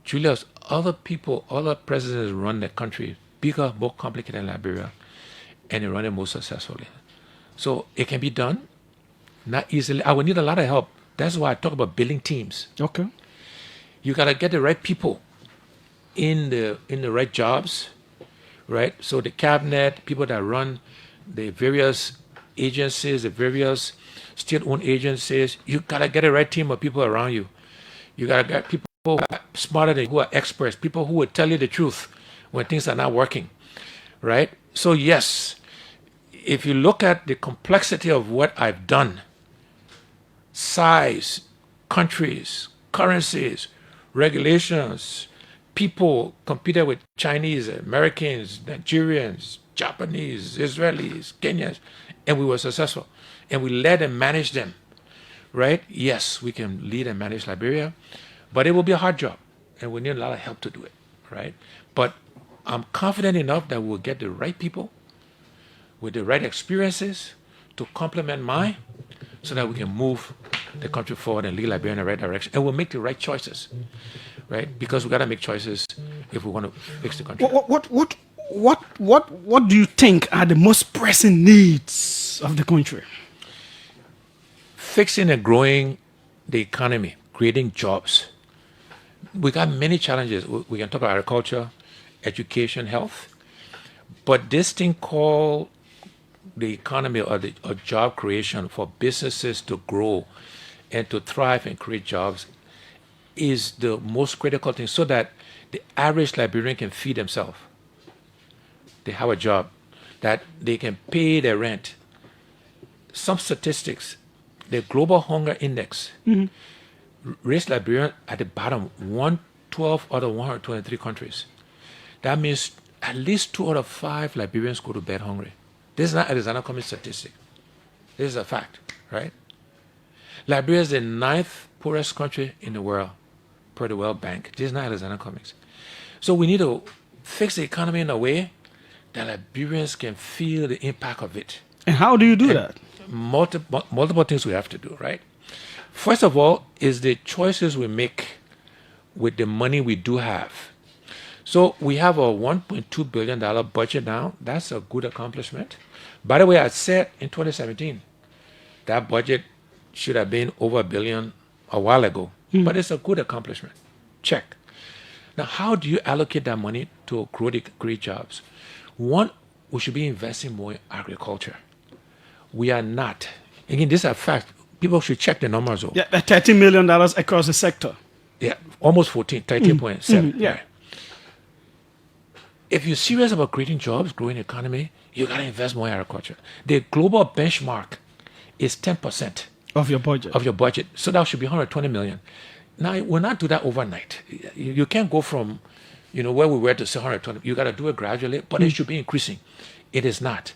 Julius, other presidents run the country bigger, more complicated than Liberia, and they run it more successfully. So it can be done, not easily. I would need a lot of help. That's why I talk about building teams. Okay. You gotta get the right people in the right jobs, right? So the cabinet, people that run the various agencies, the various state-owned agencies, you gotta get a right team of people around you. You gotta get people who are smarter than you, who are experts, people who will tell you the truth when things are not working, right? So yes, if you look at the complexity of what I've done, size, countries, currencies, regulations, people competed with Chinese, Americans, Nigerians, Japanese, Israelis, Kenyans, and we were successful. And we led and managed them, right? Yes, we can lead and manage Liberia, but it will be a hard job, and we need a lot of help to do it, right? But I'm confident enough that we'll get the right people with the right experiences to complement mine, so that we can move the country forward and lead Liberia in the right direction, and we'll make the right choices, right? Because we got to make choices if we want to fix the country. What do you think are the most pressing needs of the country? Fixing and growing the economy, creating jobs. We got many challenges. We can talk about agriculture, education, health, but this thing called the economy or job creation for businesses to grow and to thrive and create jobs is the most critical thing, so that the average Liberian can feed themselves. They have a job, that they can pay their rent. Some statistics, the global hunger index raised Liberia at the bottom, 112 out of 123 countries. That means at least 2 out of 5 Liberians go to bed hungry. This is not Alexander Cummings statistic. This is a fact, right? Liberia is the 9th poorest country in the world per the World Bank. This is not Alexander Cummings. So we need to fix the economy in a way that Liberians can feel the impact of it. And how do you do that? Multiple things we have to do, right? First of all, is the choices we make with the money we do have. So we have a $1.2 billion budget now. That's a good accomplishment. By the way, I said in 2017, that budget should have been over $1 billion a while ago, but it's a good accomplishment. Check. Now, how do you allocate that money to create jobs? One, we should be investing more in agriculture. We are not. Again, this is a fact. People should check the numbers. Yeah, $13 million across the sector. Yeah, almost 13.7. Yeah. Right. if you're serious about creating jobs, growing the economy, you got to invest more in agriculture. The global benchmark is 10% Of your budget. of your budget. So that should be 120 million. Now, we'll not do that overnight. You can't go from, where we were to say 120. You got to do it gradually, but it should be increasing. It is not.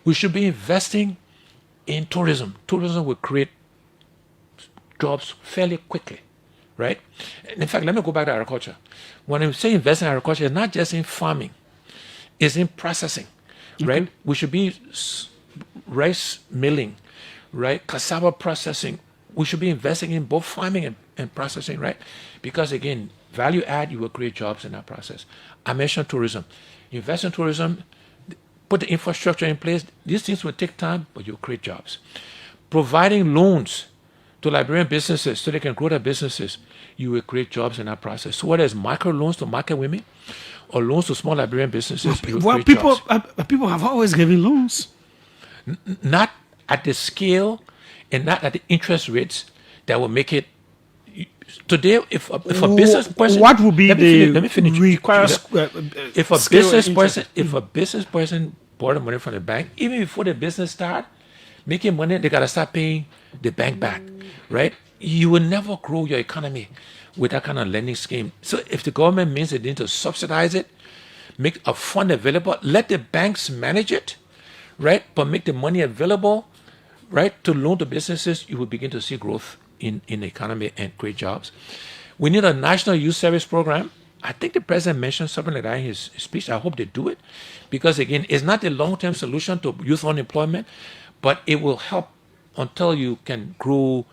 We should be investing in tourism. Tourism will create jobs fairly quickly, right? And in fact, let me go back to agriculture. When I say invest in agriculture, it's not just in farming, it's in processing, right? We should be rice milling, right? Cassava processing. We should be investing in both farming and processing, right? Because again, value add, you will create jobs in that process. I mentioned tourism. You invest in tourism, put the infrastructure in place. These things will take time, but you'll create jobs. Providing loans to Liberian businesses so they can grow their businesses, you will create jobs in that process. So whether it's micro loans to market women or loans to small Liberian businesses, you will create jobs. People have always given loans. Not at the scale and not at the interest rates that will make it. Today, if a business person, what would be let me finish. requires If a scale business and person, borrow money from the bank, even before the business start making money, they gotta start paying the bank back, right? You will never grow your economy with that kind of lending scheme. So if the government means they need to subsidize it, make a fund available, let the banks manage it, right? But make the money available, right, to loan to businesses, you will begin to see growth in the economy and create jobs. We need a national youth service program. I think the president mentioned something like that in his speech. I hope they do it because, again, it's not a long-term solution to youth unemployment, but it will help until you can grow,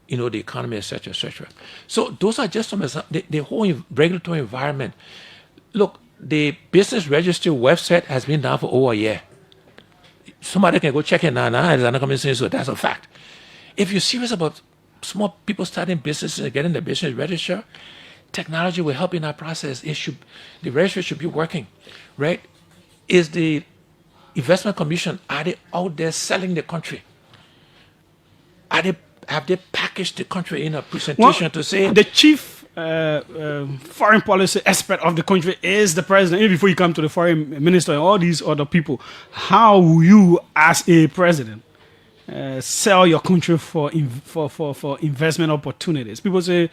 the economy, et cetera, et cetera. So those are just some examples. The whole regulatory environment. Look, the business registry website has been down for over a year. Somebody can go check it now. It's not coming soon, so that's a fact. If you're serious about small people starting businesses and getting the business register, technology will help in that process. The registry should be working, right? Is the investment commission, are they out there selling the country? Have they packaged the country in a presentation to say the chief foreign policy expert of the country is the president? Even before you come to the foreign minister and all these other people, how will you, as a president, sell your country for investment opportunities? People say,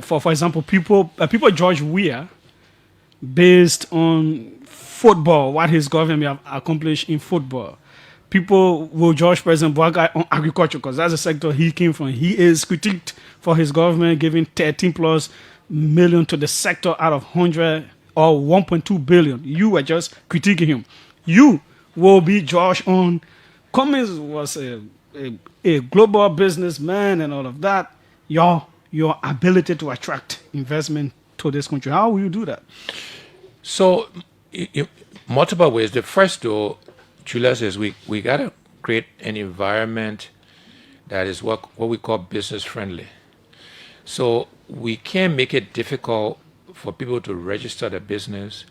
for example, people judge Weah based on football, what his government have accomplished in football. People will judge President Buhari on agriculture because that's the sector he came from. He is critiqued for his government giving 13 plus million to the sector out of 100 or 1.2 billion. You were just critiquing him. You will be judged on. Cummings was a global businessman and all of that. Your ability to attract investment to this country. How will you do that? So, multiple ways. The first, though, Julius, is we got to create an environment that is what we call business friendly. So we can't make it difficult for people to register their business.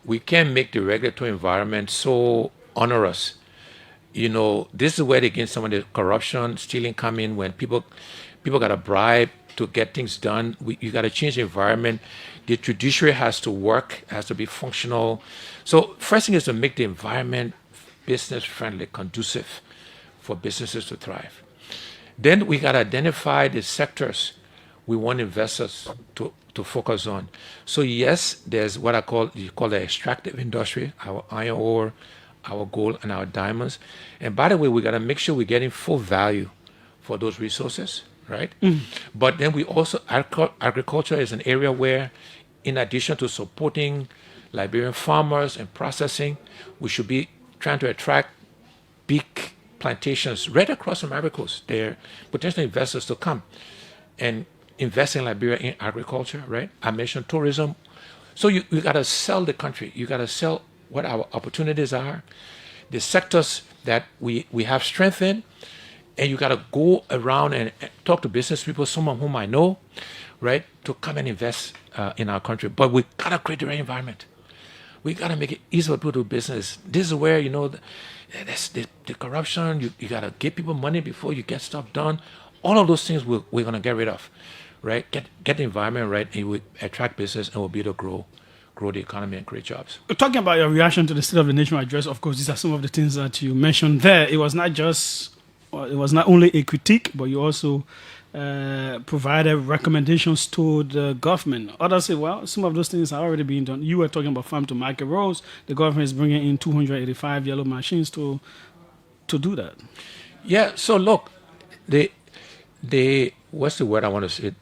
We can't make the regulatory environment so onerous. This is where again some of the corruption, stealing come in when people got to bribe to get things done. You got to change the environment. The judiciary has to work, has to be functional. So first thing is to make the environment business friendly, conducive for businesses to thrive. Then we got to identify the sectors we want investors to focus on. So yes, there's what you call the extractive industry, our iron ore, our gold, and our diamonds. And by the way, we got to make sure we're getting full value for those resources, right? But then we also, agriculture is an area where, in addition to supporting Liberian farmers and processing, we should be trying to attract big plantations right across from Ivory Coast. They're potential investors to come and invest in Liberia in agriculture, right? I mentioned tourism. So you got to sell the country. You got to sell what our opportunities are, the sectors that we have strength in, and you got to go around and talk to business people, some of whom I know, right, to come and invest in our country. But we got to create the right environment. We got to make it easy for people to do business. This is where, that's the corruption. You got to give people money before you get stuff done. All of those things we're going to get rid of, right? Get the environment right, and we attract business and we'll be able to grow grow the economy and create jobs. Talking about your reaction to the State of the Nation address, of course, these are some of the things that you mentioned there. It was not just, it was not only a critique, but you also provided recommendations to the government. Others say, well, some of those things are already being done. You were talking about farm to market roads. The government is bringing in 285 yellow machines to do that. Yeah. So look, the what's the word I want to say?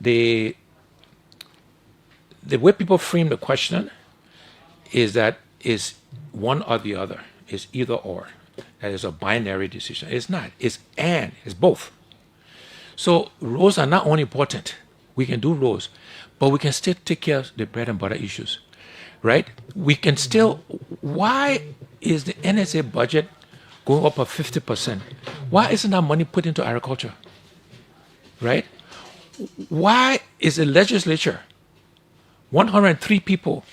The way people frame the question is that is one or the other. It's either or. That is a binary decision. It's not. It's and. It's both. So roads are not only important. We can do roads, but we can still take care of the bread and butter issues, right? We can still. Why is the NSA budget going up by 50%? Why isn't that money put into agriculture, right? Why is the legislature 103 people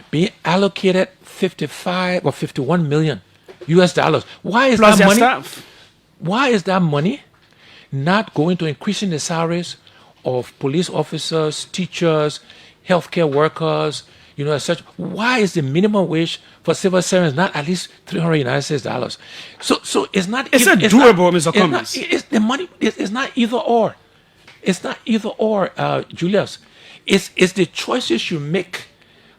being allocated 55 or 51 million US dollars? Why is Plus that their money? staff. Why is that money not going to increasing the salaries of police officers, teachers, healthcare workers, such? Why is the minimum wage for civil servants not at least $300 United States dollars? So it's not. It's not doable, Mr. Cummings. It's the money. It's not either or. It's not either or, Julius. It's the choices you make,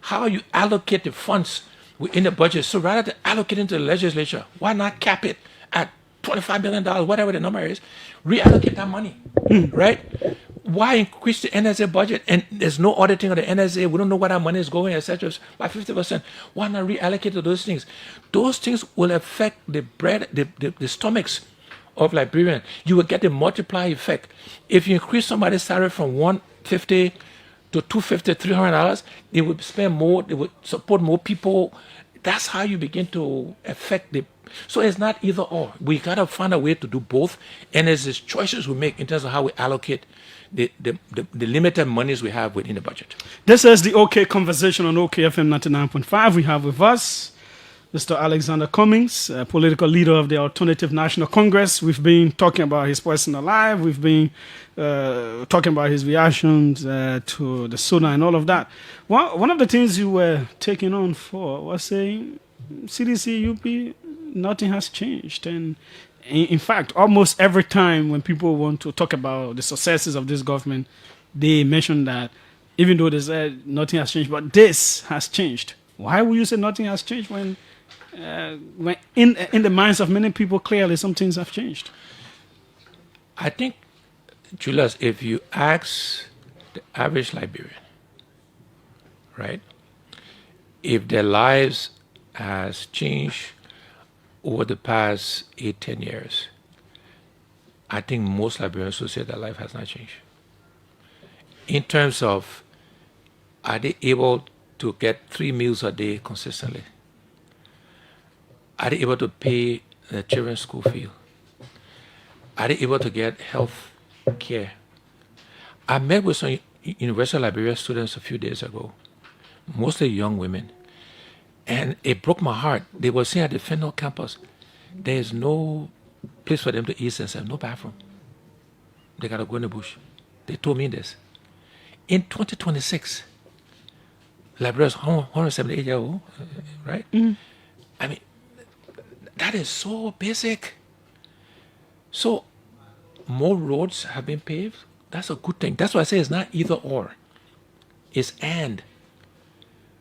how you allocate the funds within the budget. So rather than allocate into the legislature, why not cap it at $25 billion, whatever the number is, reallocate that money, right? Why increase the NSA budget and there's no auditing of the NSA? We don't know where that money is going, etc. By 50%. Why not reallocate to those things? Those things will affect the bread, the stomachs of Liberians. You will get the multiplier effect. If you increase somebody's salary from $150 to $250, $300, they would spend more. They would support more people. That's how you begin to affect the. So it's not either or. We gotta find a way to do both, and it's the choices we make in terms of how we allocate the limited monies we have within the budget. This is the OK Conversation on OKFM 99.5. We have with us Mr. Alexander Cummings, political leader of the Alternative National Congress. We've been talking about his personal life. We've been talking about his reactions to the SONA and all of that. One of the things you were taking on for was saying, CDC, UP, nothing has changed. And in fact, almost every time when people want to talk about the successes of this government, they mention that even though they said nothing has changed, but this has changed. Why would you say nothing has changed when in the minds of many people, clearly some things have changed? I think, Julius, if you ask the average Liberian, right, if their lives has changed over the past 8-10 years, I think most Liberians will say their life has not changed. In terms of, are they able to get 3 meals a day consistently? Are they able to pay their children's school fee? Are they able to get health care? I met with some University of Liberia students a few days ago, mostly young women, and it broke my heart. They were saying at the Fennel campus, there is no place for them to eat and no bathroom. They got to go in the bush. They told me this. In 2026, Liberia is 178 years old, right? Mm. I mean, that is so basic. So, more roads have been paved. That's a good thing. That's why I say it's not either or. It's and.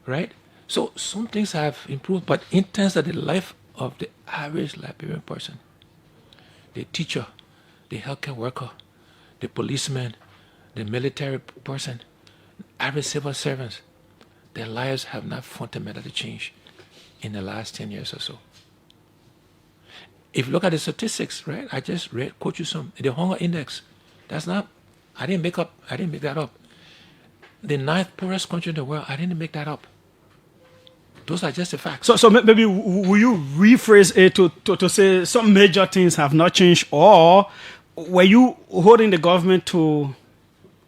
Right? So, some things have improved, but in terms of the life of the average Liberian person, the teacher, the healthcare worker, the policeman, the military person, average civil servants, their lives have not fundamentally changed in the last 10 years or so. If you look at the statistics, right, I just quote you some. The hunger index, that's not, I didn't make that up. The 9th poorest country in the world, I didn't make that up. Those are just the facts. So maybe will you rephrase it to say some major things have not changed, or were you holding the government to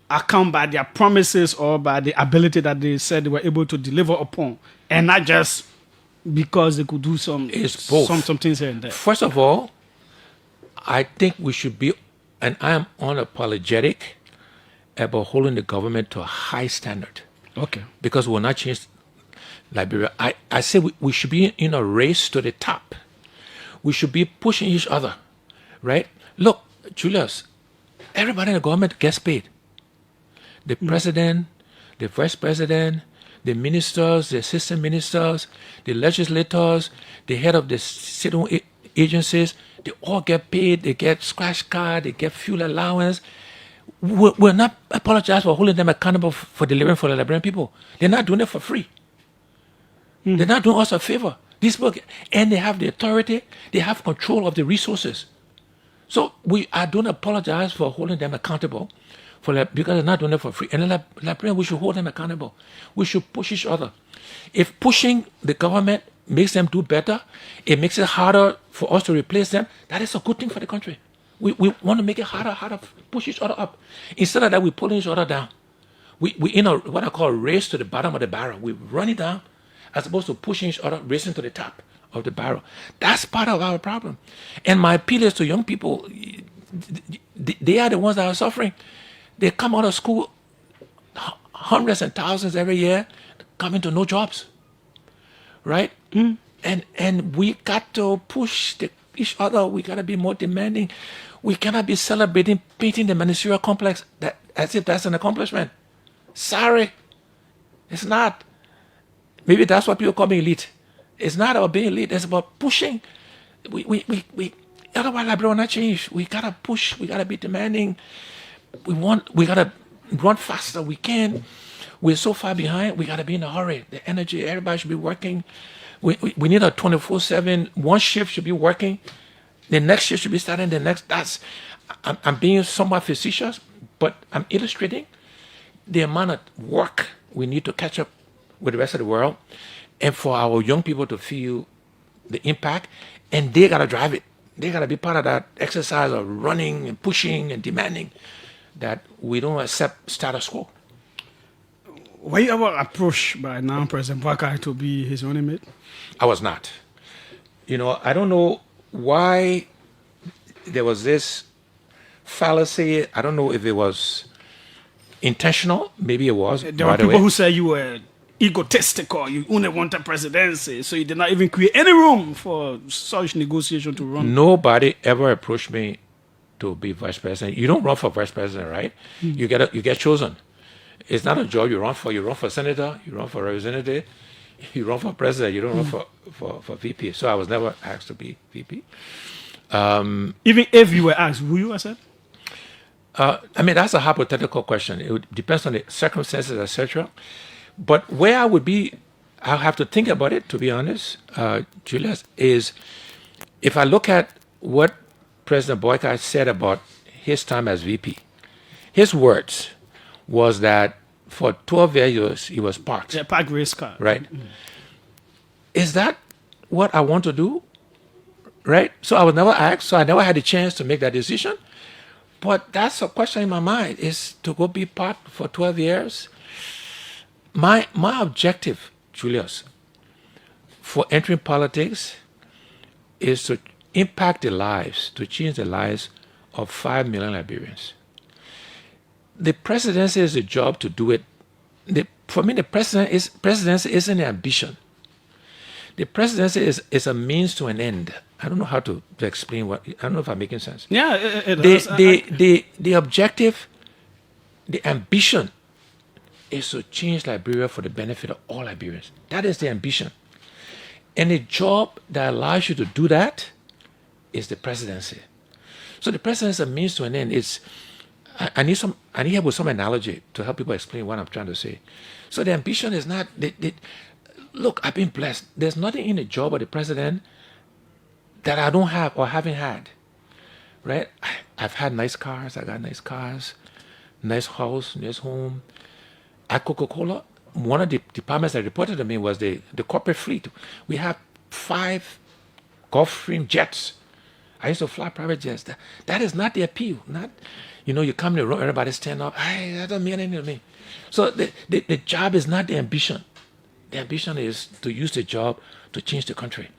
account by their promises or by the ability that they said they were able to deliver upon, and not just because they could do some things here and there? First of all, I think we should be, and I am unapologetic about holding the government to a high standard. Okay. Because we'll not change. Liberia. I say we should be in a race to the top. We should be pushing each other, right? Look, Julius, everybody in the government gets paid. The president, the vice president, the ministers, the assistant ministers, the legislators, the head of the city agencies, they all get paid. They get scratch card, they get fuel allowance. We're not apologize for holding them accountable for delivering for the Liberian people. They're not doing it for free. They're not doing us a favor. These people, and they have the authority, they have control of the resources. So I don't apologize for holding them accountable because they're not doing it for free. And in Liberia, we should hold them accountable. We should push each other. If pushing the government makes them do better, it makes it harder for us to replace them, that is a good thing for the country. We want to make it harder, push each other up. Instead of that, we're pulling each other down. We in a what I call a race to the bottom of the barrel. We run it down as opposed to pushing each other, racing to the top of the barrel. That's part of our problem. And my appeal is to young people. They are the ones that are suffering. They come out of school, hundreds and thousands every year, coming to no jobs, right? And we got to push each other. We got to be more demanding. We cannot be celebrating painting the ministerial complex as if that's an accomplishment. Sorry, it's not. Maybe that's what people call me elite. It's not about being elite. It's about pushing. Otherwise, Liberia will not change. We gotta push. We gotta be demanding. We gotta run faster. We can. We're so far behind. We gotta be in a hurry. The energy. Everybody should be working. We need a 24/7. One shift should be working. The next shift should be starting. The next. I'm being somewhat facetious, but I'm illustrating the amount of work we need to catch up with the rest of the world, and for our young people to feel the impact, and they gotta drive it. They gotta be part of that exercise of running and pushing and demanding that we don't accept status quo. Were you ever approached by now President Baka to be his running mate? I was not. I don't know why there was this fallacy. I don't know if it was intentional. Maybe it was. There were people who say you were egotistical. You only wanted presidency, so you did not even create any room for such negotiation to run. Nobody ever approached me to be vice president. You don't run for vice president, right? You get chosen. It's not a job you run for. You run for senator. You run for representative. You run for president. You don't run for VP. So I was never asked to be VP. Even if you were asked, will you accept? That's a hypothetical question. It depends on the circumstances, etc. But where I would be, I'll have to think about it, to be honest, Julius, is if I look at what President Boyka said about his time as VP, his words was that for 12 years he was parked. Yeah, park race car. Right. Is that what I want to do? Right? So I was never asked, so I never had a chance to make that decision. But that's a question in my mind, is to go be parked for 12 years. My objective, Julius, for entering politics is to impact the lives, to change the lives of 5 million Liberians. The presidency is a job to do it. For me, the presidency isn't an ambition. The presidency is a means to an end. I don't know how to explain I don't know if I'm making sense. Yeah, it does. The objective, the ambition is to change Liberia for the benefit of all Liberians. That is the ambition. And the job that allows you to do that is the presidency. So the presidency is a means to an end. I need help with some analogy to help people explain what I'm trying to say. So the ambition is not look, I've been blessed. There's nothing in the job of the president that I don't have or haven't had. Right? I've had nice cars. I got nice cars, nice house, nice home. At Coca-Cola, one of the departments that reported to me was the corporate fleet. We have 5 Gulfstream jets. I used to fly private jets. That is not the appeal. Not, you come in the room, everybody stand up. Hey, that doesn't mean anything to me. So the job is not the ambition. The ambition is to use the job to change the country,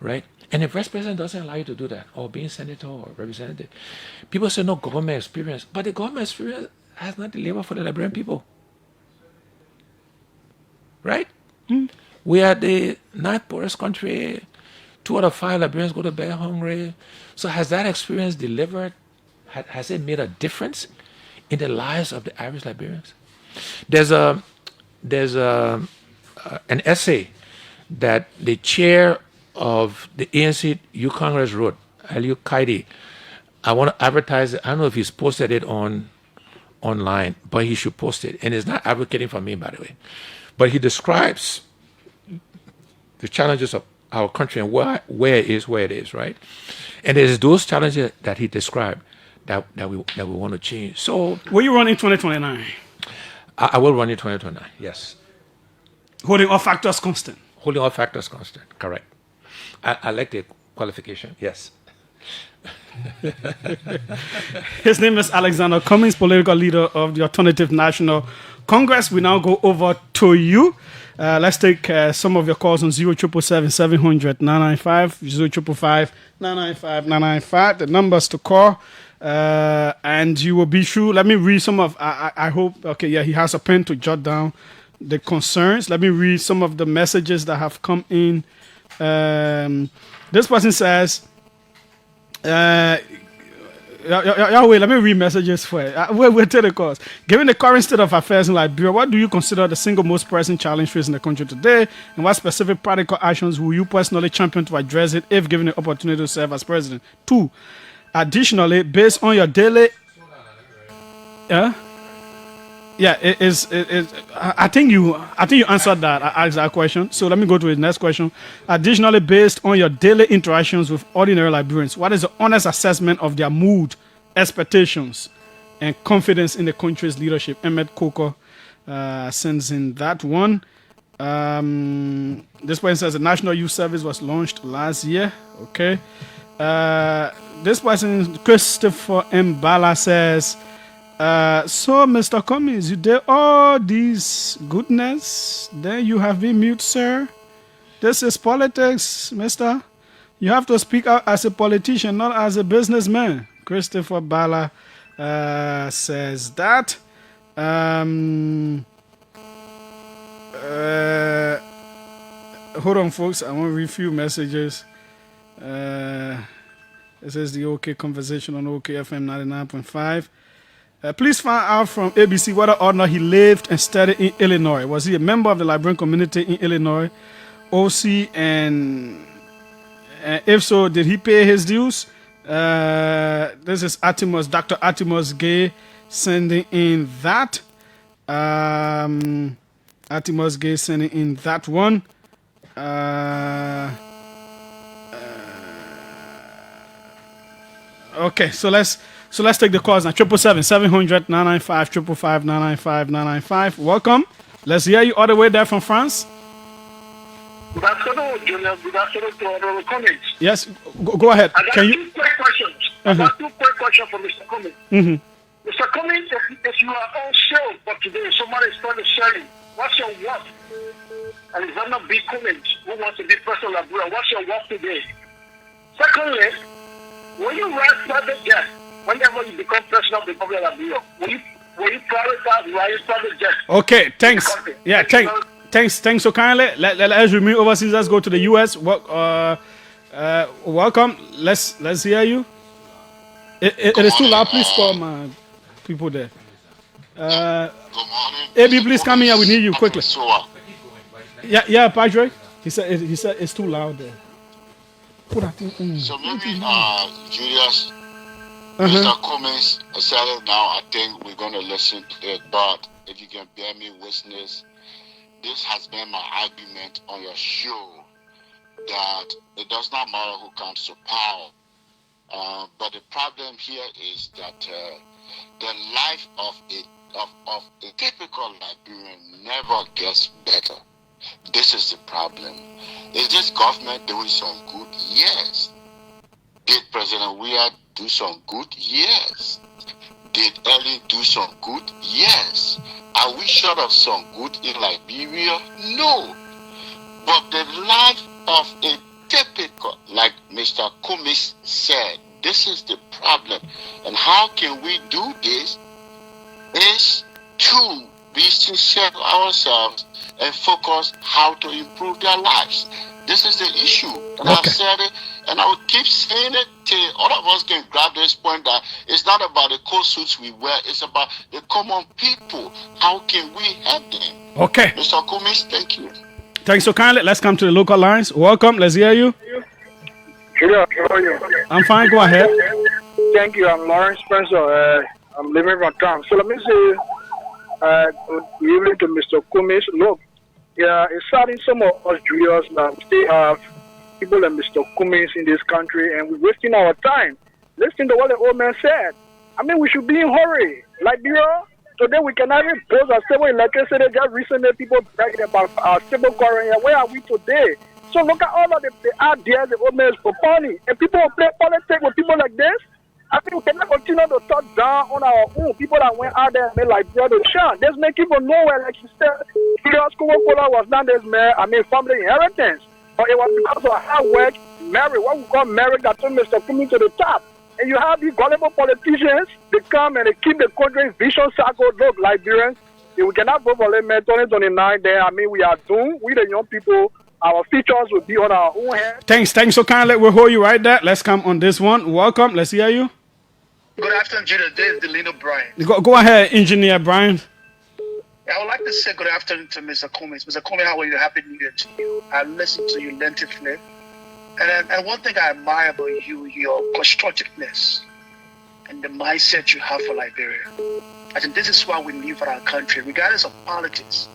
right? And if vice president doesn't allow you to do that, or being senator or representative, people say no government experience. But the government experience has not delivered for the Liberian people. Right? We are the ninth poorest country. 2 out of 5 Liberians go to bed hungry. So has that experience delivered? Has it made a difference in the lives of the average Liberians? There's a there's an essay that the chair of the ANC Youth Congress wrote, Aliu Kaidi. I want to advertise it. I don't know if he's posted it online, but he should post it. And it's not advocating for me, by the way. But he describes the challenges of our country and where it is where it is, right? And it is those challenges that he described that we want to change. So will you run in 2029? I will run in 2029, yes. Holding all factors constant. Holding all factors constant, correct. I like the qualification, yes. His name is Alexander Cummings, political leader of the Alternative National Congress. We now go over to you. Let's take some of your calls on 0777-700-995, 0555-995-995, the numbers to call. And you will be sure. Let me read some of, I hope, okay, yeah, he has a pen to jot down the concerns. Let me read some of the messages that have come in. This person says, Yahweh, let me read messages for it. We'll take the calls. Given the current state of affairs in Liberia, what do you consider the single most pressing challenge facing the country today? And what specific practical actions will you personally champion to address it if given the opportunity to serve as president? 2. Additionally, based on your daily... I think you answered that. I asked that question. So let me go to the next question. Additionally, based on your daily interactions with ordinary Liberians, what is the honest assessment of their mood, expectations, and confidence in the country's leadership? Emmett Coker sends in that one. This person says the National Youth Service was launched last year. Okay. This person, Christopher Mbala, says, so, Mr. Cummings, you did all these goodness, then you have been mute, sir. This is politics, mister. You have to speak out as a politician, not as a businessman. Christopher Bala says that. Hold on, folks. I want to read a few messages. This is the OK Conversation on OKFM 99.5. Please find out from ABC whether or not he lived and studied in Illinois. Was he a member of the Liberian community in Illinois? OC, and if so, did he pay his dues? This is Artemus, Dr. Artemus Gay sending in that. Artemus Gay sending in that one. Okay, so let's take the calls now. 777-700-995, 555-995-995. Welcome. Let's hear you all the way there from France. Good afternoon, Junior. Good afternoon to Honorable Cummings. Yes, go ahead. I got two quick questions. I got two quick questions for Mr. Cummings. Mm-hmm. Mr. Cummings, if you are on show for today, somebody is trying to share you. What's your work? Alexander B. Cummings, who wants to be president of Liberia, what's your work today? Secondly, when you ride private jet, whenever you become president of the Republic of Liberia, will you prioritize riding private jet? Okay, thanks. Yeah, thanks so kindly. Let's remove overseas. Let's go to the U.S. Welcome. Let's hear you. It is too loud. Please call my people there. AB, please come here. We need you quickly. Yeah, Patrick. He said it's too loud there. So maybe Julius, Mr. Cummings said it now. I think we're going to listen to it. But if you can bear me witness, this has been my argument on your show, that it does not matter who comes to power. But the problem here is that the life of a typical Liberian never gets better. This is the problem. Is this government doing some good? Yes. Did President Weah do some good? Yes. Did Ellen do some good? Yes. Are we short of some good in Liberia? No. But the life of a typical, like Mr. Cummings said, this is the problem. And how can we do this? Is to be sincere to ourselves and focus how to improve their lives. This is the issue. And I've said it, and I will keep saying it till all of us can grab this point that it's not about the coat suits we wear, it's about the common people. How can we help them? Okay. Mr. Cummings, thank you. Thanks so kindly. Let's come to the local lines. Welcome. Let's hear you. Hello, how are you? I'm fine. Go ahead. Thank you. I'm Lawrence Spencer. I'm living from town. So let me say good evening to Mr. Cummings. Look, yeah, it's saddening some of us Julius that we still have people like Mr. Cummings in this country and we're wasting our time. Listen to what the old man said. I mean, we should be in a hurry. Liberia, today we cannot even post our civil electricity. Just recently people bragging about our civil current. Where are we today? So look at all of the ideas the old man is propounding. And people will play politics with people like this. I think we cannot continue to talk down on our own. People that went out there and made like brother Sean. There's many people nowhere, like you said. Julius Coca-Cola was not this family inheritance. But it was because of hard work, marriage, what we call marriage that took Mr. Cummings to the top. And you have these gullible politicians, they come and they keep the country's vision cycle. Look, Liberians, if we cannot vote for them 2029, then we are doomed. We the young people, our futures will be on our own hands. Thanks so kindly. We'll hold you right there. Let's come on this one. Welcome. Let's hear you. Good afternoon, Judah. This is Delino Brian. Go ahead, Engineer Brian. I would like to say good afternoon to Mr. Cummings. Mr. Cummings, how are you? Happy New Year to you. I listened to you lengthily. And one thing I admire about you, your constructiveness and the mindset you have for Liberia. I think this is what we need for our country. Regardless of politics,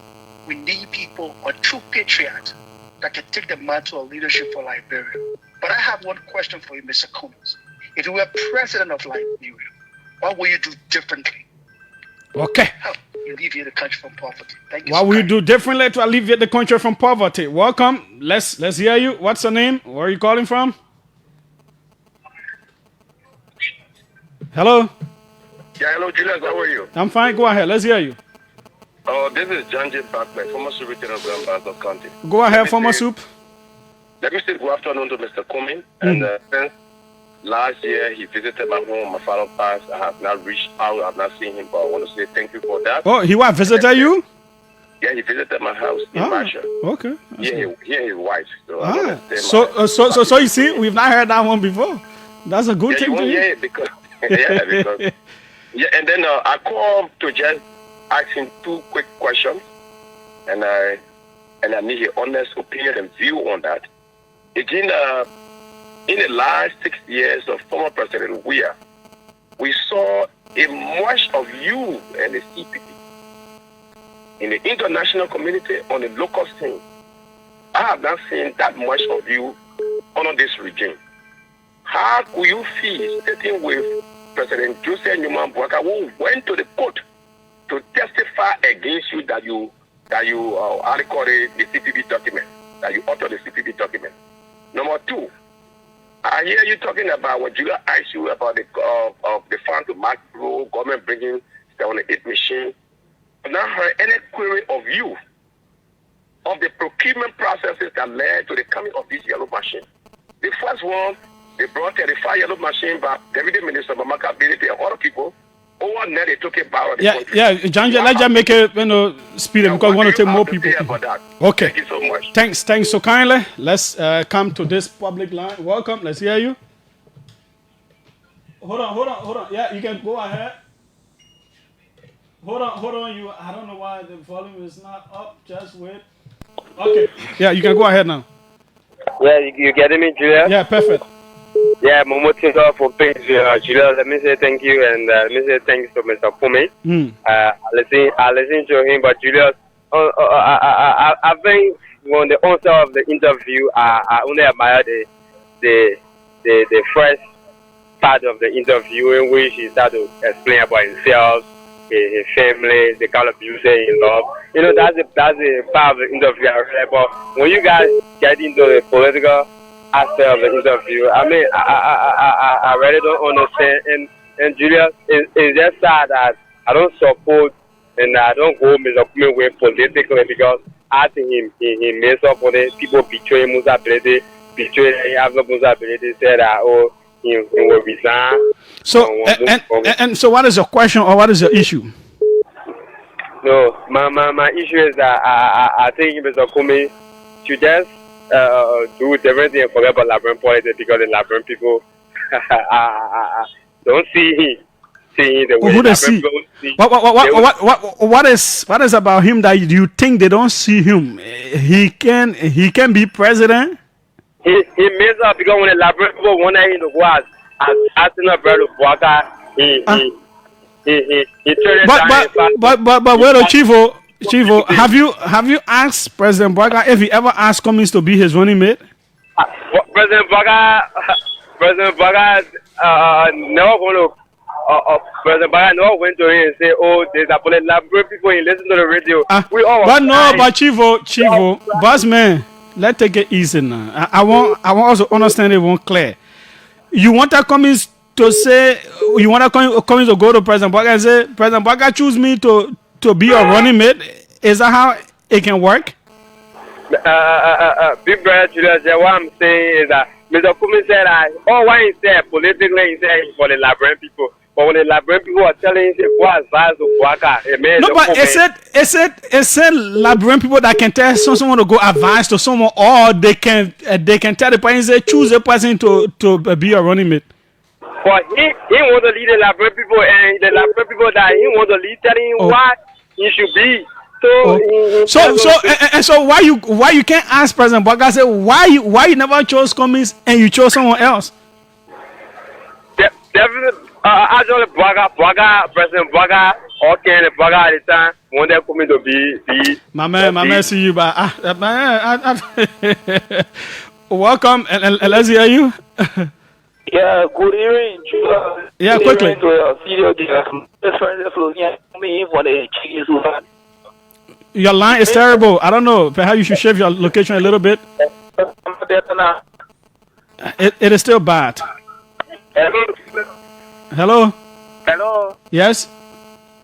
we need people or true patriots that can take the mantle of leadership for Liberia. But I have one question for you, Mr. Cummings. If you were president of Liberia, what will you do differently? Okay. How you alleviate the country from poverty? Thank you. What will you do differently to alleviate the country from poverty? Welcome. Let's hear you. What's your name? Where are you calling from? Hello. Yeah, hello, Julius. How are you? I'm fine. Go ahead. Let's hear you. Oh, this is John J. Backman, former Superintendent of Grand Banks of County. Go ahead, former Soup. Let me say good afternoon to Mr. Cummings. And since last year he visited my home, my father passed. I have not reached out. I have not seen him, but I want to say thank you for that. Oh, he was visited you? Yeah, he visited my house in Marshall. Okay. Here his wife. So you see, we've not heard that one before. That's a good thing to hear. Yeah, because and then I called to just ask him two quick questions, and I need your honest opinion and view on that. Again, in the last 6 years of former President Weah, we saw a march of you and the CPP in the international community, on the local scene. I have not seen that much of you under this regime. How could you feel sitting with President Joseph Newman Bouaka, who went to the court to testify against you that you how they call it, the CPP document, that you authored the CPP document? Number two, I hear you talking about what Julia asked you about the fund to macro government bringing 78 machines. I've not heard any query of you of the procurement processes that led to the coming of this yellow machine. The first one, they brought 35 yellow machines by Deputy Minister Mamaka Ability and other people. Over there, they took a bar of the country. Yeah, John, let's just make it speed up because we want to take more people. Okay. Thank you so much. Thanks so kindly. Let's come to this public line. Welcome. Let's hear you. Hold on. Yeah, you can go ahead. Hold on. I don't know why the volume is not up. Just wait. Okay. Yeah, you can go ahead now. Yeah, you getting me, Julia? Yeah, perfect. Yeah, Momo Tinder for page, Julia. Let me say thank you, and let me say thanks to Mr. Cummings. I listen to him, but Julius, I think when the answer of the interview, I only admire the first part of the interview in which he started to explain about himself, his family, the kind of music he loves. You know, that's a part of the interview I read. But when you guys get into the political aspect of the interview, I mean, I really don't understand. And Julius, it's just sad that I don't support and I don't go Mr. Cummings way politically because I think he messed up on it. People betray Musa ability, betray Musa ability, said that, oh, he will resign. So, and so what is your question or what is your issue? No, my issue is that I think Mr. Cummings should just do different things and forget about Liberian politics because the Liberian people don't see him. The way who they see? What is about him that you think they don't see him? He can be president. He messed up because when the Liberian people wanted him to go as asking up to Bwaka, he turned it down. But wait, Chivo, have you asked President Bwaka if he ever asked Cummings to be his running mate? President Bwaka never going to. President Bwaka never went to him and say, "Oh, there's a bunch of Liberian people and listen to the radio." But Chivo, boss man, let's take it easy now. I want also understand it one clear. You want that Cummings to say, you want that Cummings to go to President Bwaka and say, President Bwaka choose me to be your running mate? Is that how it can work? Big brother Julius, what I'm saying is that Mr. Cummings said why he said politically, he said for the Liberian people. But when the Liberian people are telling him, go advise to Bwaka, no, but it said Liberian people that can tell someone to go advise to someone, or they can tell the person, say, choose a person to be a running mate. But he want to lead the Liberian people, and the Liberian people that he want to lead, telling him why he should be. So why you can't ask President Bwaka, say why you never chose Cummings and you chose someone else? Definitely, actually, President Bwaka, or Ken Bwaka at the time wanted Cummings to be. My man, see you, but welcome, and let's hear you. Yeah, good evening. Yeah, quickly. Your line is terrible. I don't know. Perhaps you should shift your location a little bit. It is still bad. Hello? Hello? Yes?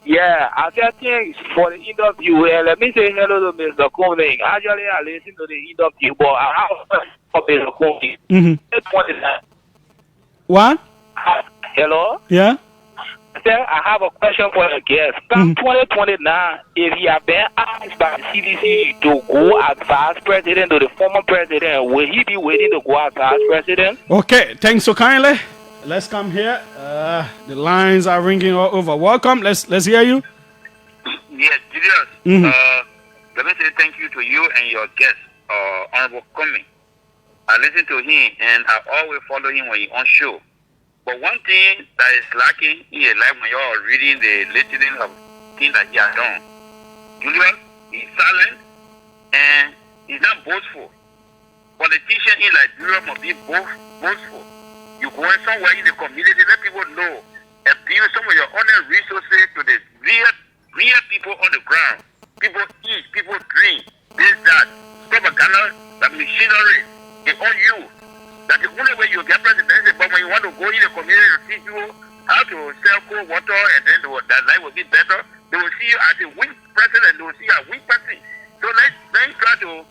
Yeah, I just think for the interview, let me say hello to Mr. Cummings. Actually, I listened to the interview, but I have a question for Mr. Cummings. Mm-hmm. What? Hello? Yeah? I have a question for the guest. Come 2029, if he had been asked by the CDC to go as vice president to the former president, will he be waiting to go as vice president? Okay, thanks so kindly. Let's come here. The lines are ringing all over. Welcome. Let's hear you. Yes, Julius. Let me say thank you to you and your guest, Honorable Cummings. I listen to him and I always follow him when he's on show. But one thing that is lacking in your life when you're reading the listing of things that he has done, Julius is silent and he's not boastful. Politicians in Liberia must be boastful. You go in somewhere in the community, let people know, and build some of your own resources to the real people on the ground. People eat, people drink, this, that. Propaganda, the machinery, they own you. That's the only way you get presidency. But when you want to go in the community to teach you how to sell cold water, and then that life will be better, they will see you as a weak president, they will see you as a weak person. So let's try to,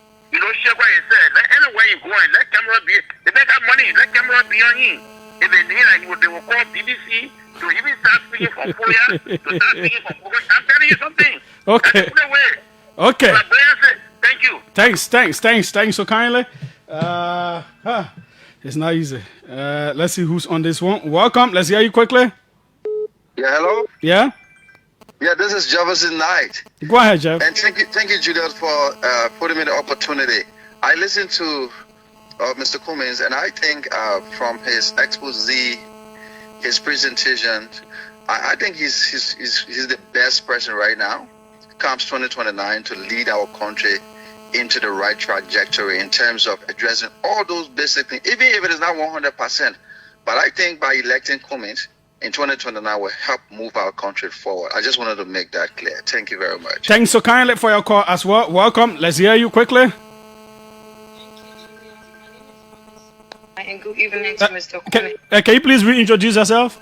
share what he said. Let anywhere you go and let camera be, they make that money, let camera be on him. If they need, they will call BBC to even start speaking from Korea, to start speaking from Korea. I'm telling you something. Okay. That's the only way. Okay. So thank you. Thanks so kindly. It's not easy. Let's see who's on this one. Welcome. Let's hear you quickly. Yeah, hello? Yeah? Yeah, this is Jefferson Knight. Go ahead, Jeff. And thank you, Julius, for putting me the opportunity. I listened to Mr. Cummings, and I think from his expose, his presentation, I think he's the best person right now. Comes 2029 to lead our country into the right trajectory in terms of addressing all those basic things, even if it is not 100%. But I think by electing Cummings in 2029 will help move our country forward. I just wanted to make that clear. Thank you very much. Thanks so kindly for your call as well. Welcome. Let's hear you quickly. And good evening to Mr. Cummings. Can you please reintroduce yourself?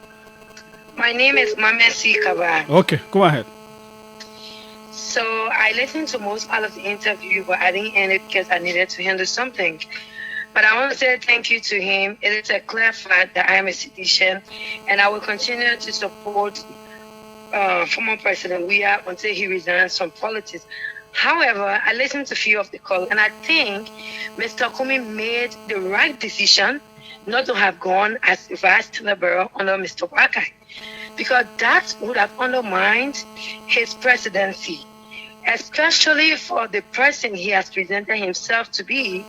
My name is Mamesi Kaba. Okay, go ahead. So I listened to most all of the interview, but I didn't end it because I needed to handle something. But I want to say thank you to him. It is a clear fact that I am a citizen, and I will continue to support former President Weah until he resigns from politics. However, I listened to a few of the calls, and I think Mr. Cummings made the right decision not to have gone as vice chancellor under Mr. Barker, because that would have undermined his presidency, especially for the person he has presented himself to be.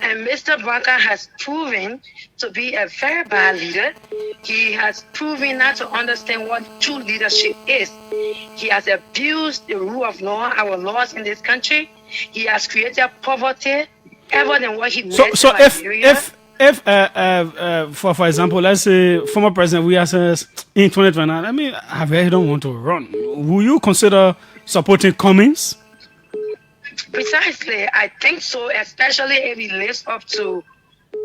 And Mr. Barker has proven to be a very bad leader. He has proven not to understand what true leadership is. He has abused the rule of law, our laws in this country. He has created poverty, ever than what he meant. So if for example, let's say former President Weah says in 2029, I mean, I really don't want to run, will you consider supporting Cummings? Precisely, I think so, especially if he lives up to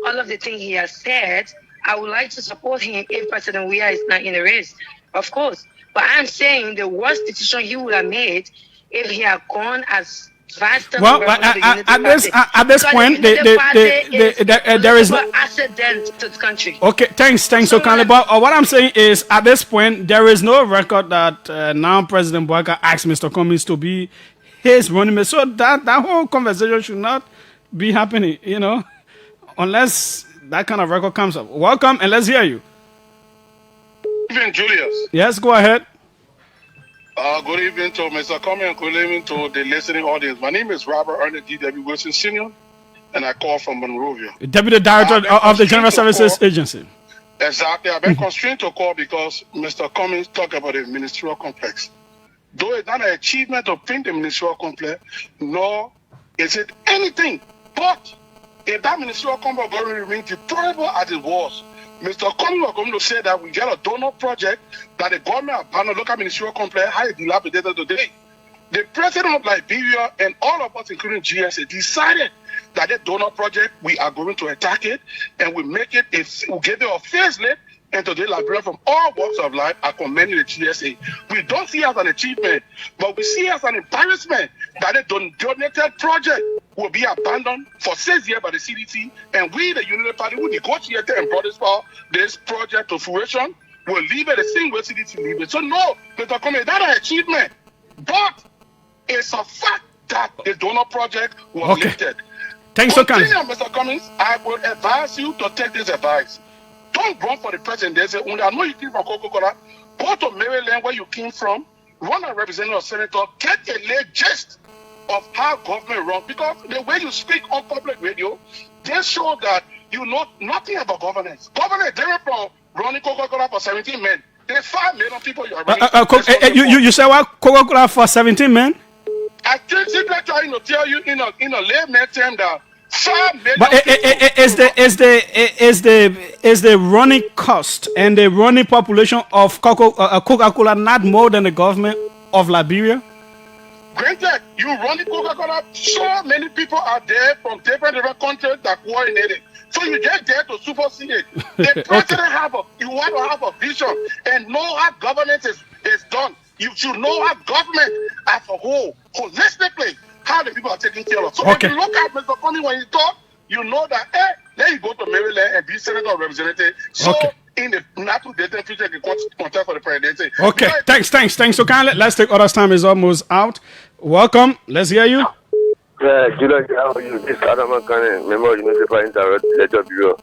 all of the things he has said. I would like to support him if President Weah is not in the race, of course. But I'm saying the worst decision he would have made if he had gone as vice president. Well, at this point, there is no accident to the country. Okay, thanks, so kindly. But what I'm saying is, at this point, there is no record that now President Barker asked Mr. Cummings to be his running mate. So that whole conversation should not be happening, unless that kind of record comes up. Welcome, and let's hear you. Good evening, Julius. Yes, go ahead. Good evening to Mr. Cummings and good evening to the listening audience. My name is Robert Ernest D.W. Wilson Sr., and I call from Monrovia. Deputy Director of the General Services Agency. Exactly. I've been constrained to call because Mr. Cummings talked about the ministerial complex. Though it's not an achievement to print the ministerial complex, nor is it anything. But if that ministerial complex was going to remain deplorable as it was, Mr. Cummings was going to say that we get a donor project that the government abandoned local ministerial complex, how it dilapidated today. The president of Liberia and all of us, including GSA, decided that the donor project, we are going to attack it and we make it, we give it a facelift. And today, Liberia from all walks of life are commending the GSA. We don't see it as an achievement, but we see it as an embarrassment that a donated project will be abandoned for 6 years by the CDC, and we, the Unity Party, who negotiated and brought this project to fruition, will leave it the same way CDC leave it. So no, Mr. Cummings, that's an achievement, but it's a fact that the donor project was lifted. Thanks for coming. Mr. Cummings, I would advise you to take this advice. Don't run for the president. They say, I know you came from Coca-Cola. Go to Maryland, where you came from. Run a representative or senator. Get a late gist of how government runs. Because the way you speak on public radio, they show that you know nothing about governance. Governance is different from running Coca-Cola for 17 men. There's 5 million people you are running. You say what? Coca-Cola for 17 men? I think they're trying to tell you in a layman term that but is the running cost and the running population of Coca-Cola not more than the government of Liberia? Granted, you run the Coca-Cola, so many people are there from different countries that coordinated. So you get there to supersede it. The president you want to have a vision and know how governance is done. You should know how government as a whole, holistically, how the people are taken care of. So if you look at Mr. Cummings when he talk, you know that, then you go to Maryland and be senator or representative. So in the not too distant future, you can contest for the presidency. Okay, thanks. So kindly, let's take others' time is almost out. Welcome, let's hear you. Julius, how are you? This is Adam Akane, member of the Municipal Letter Bureau.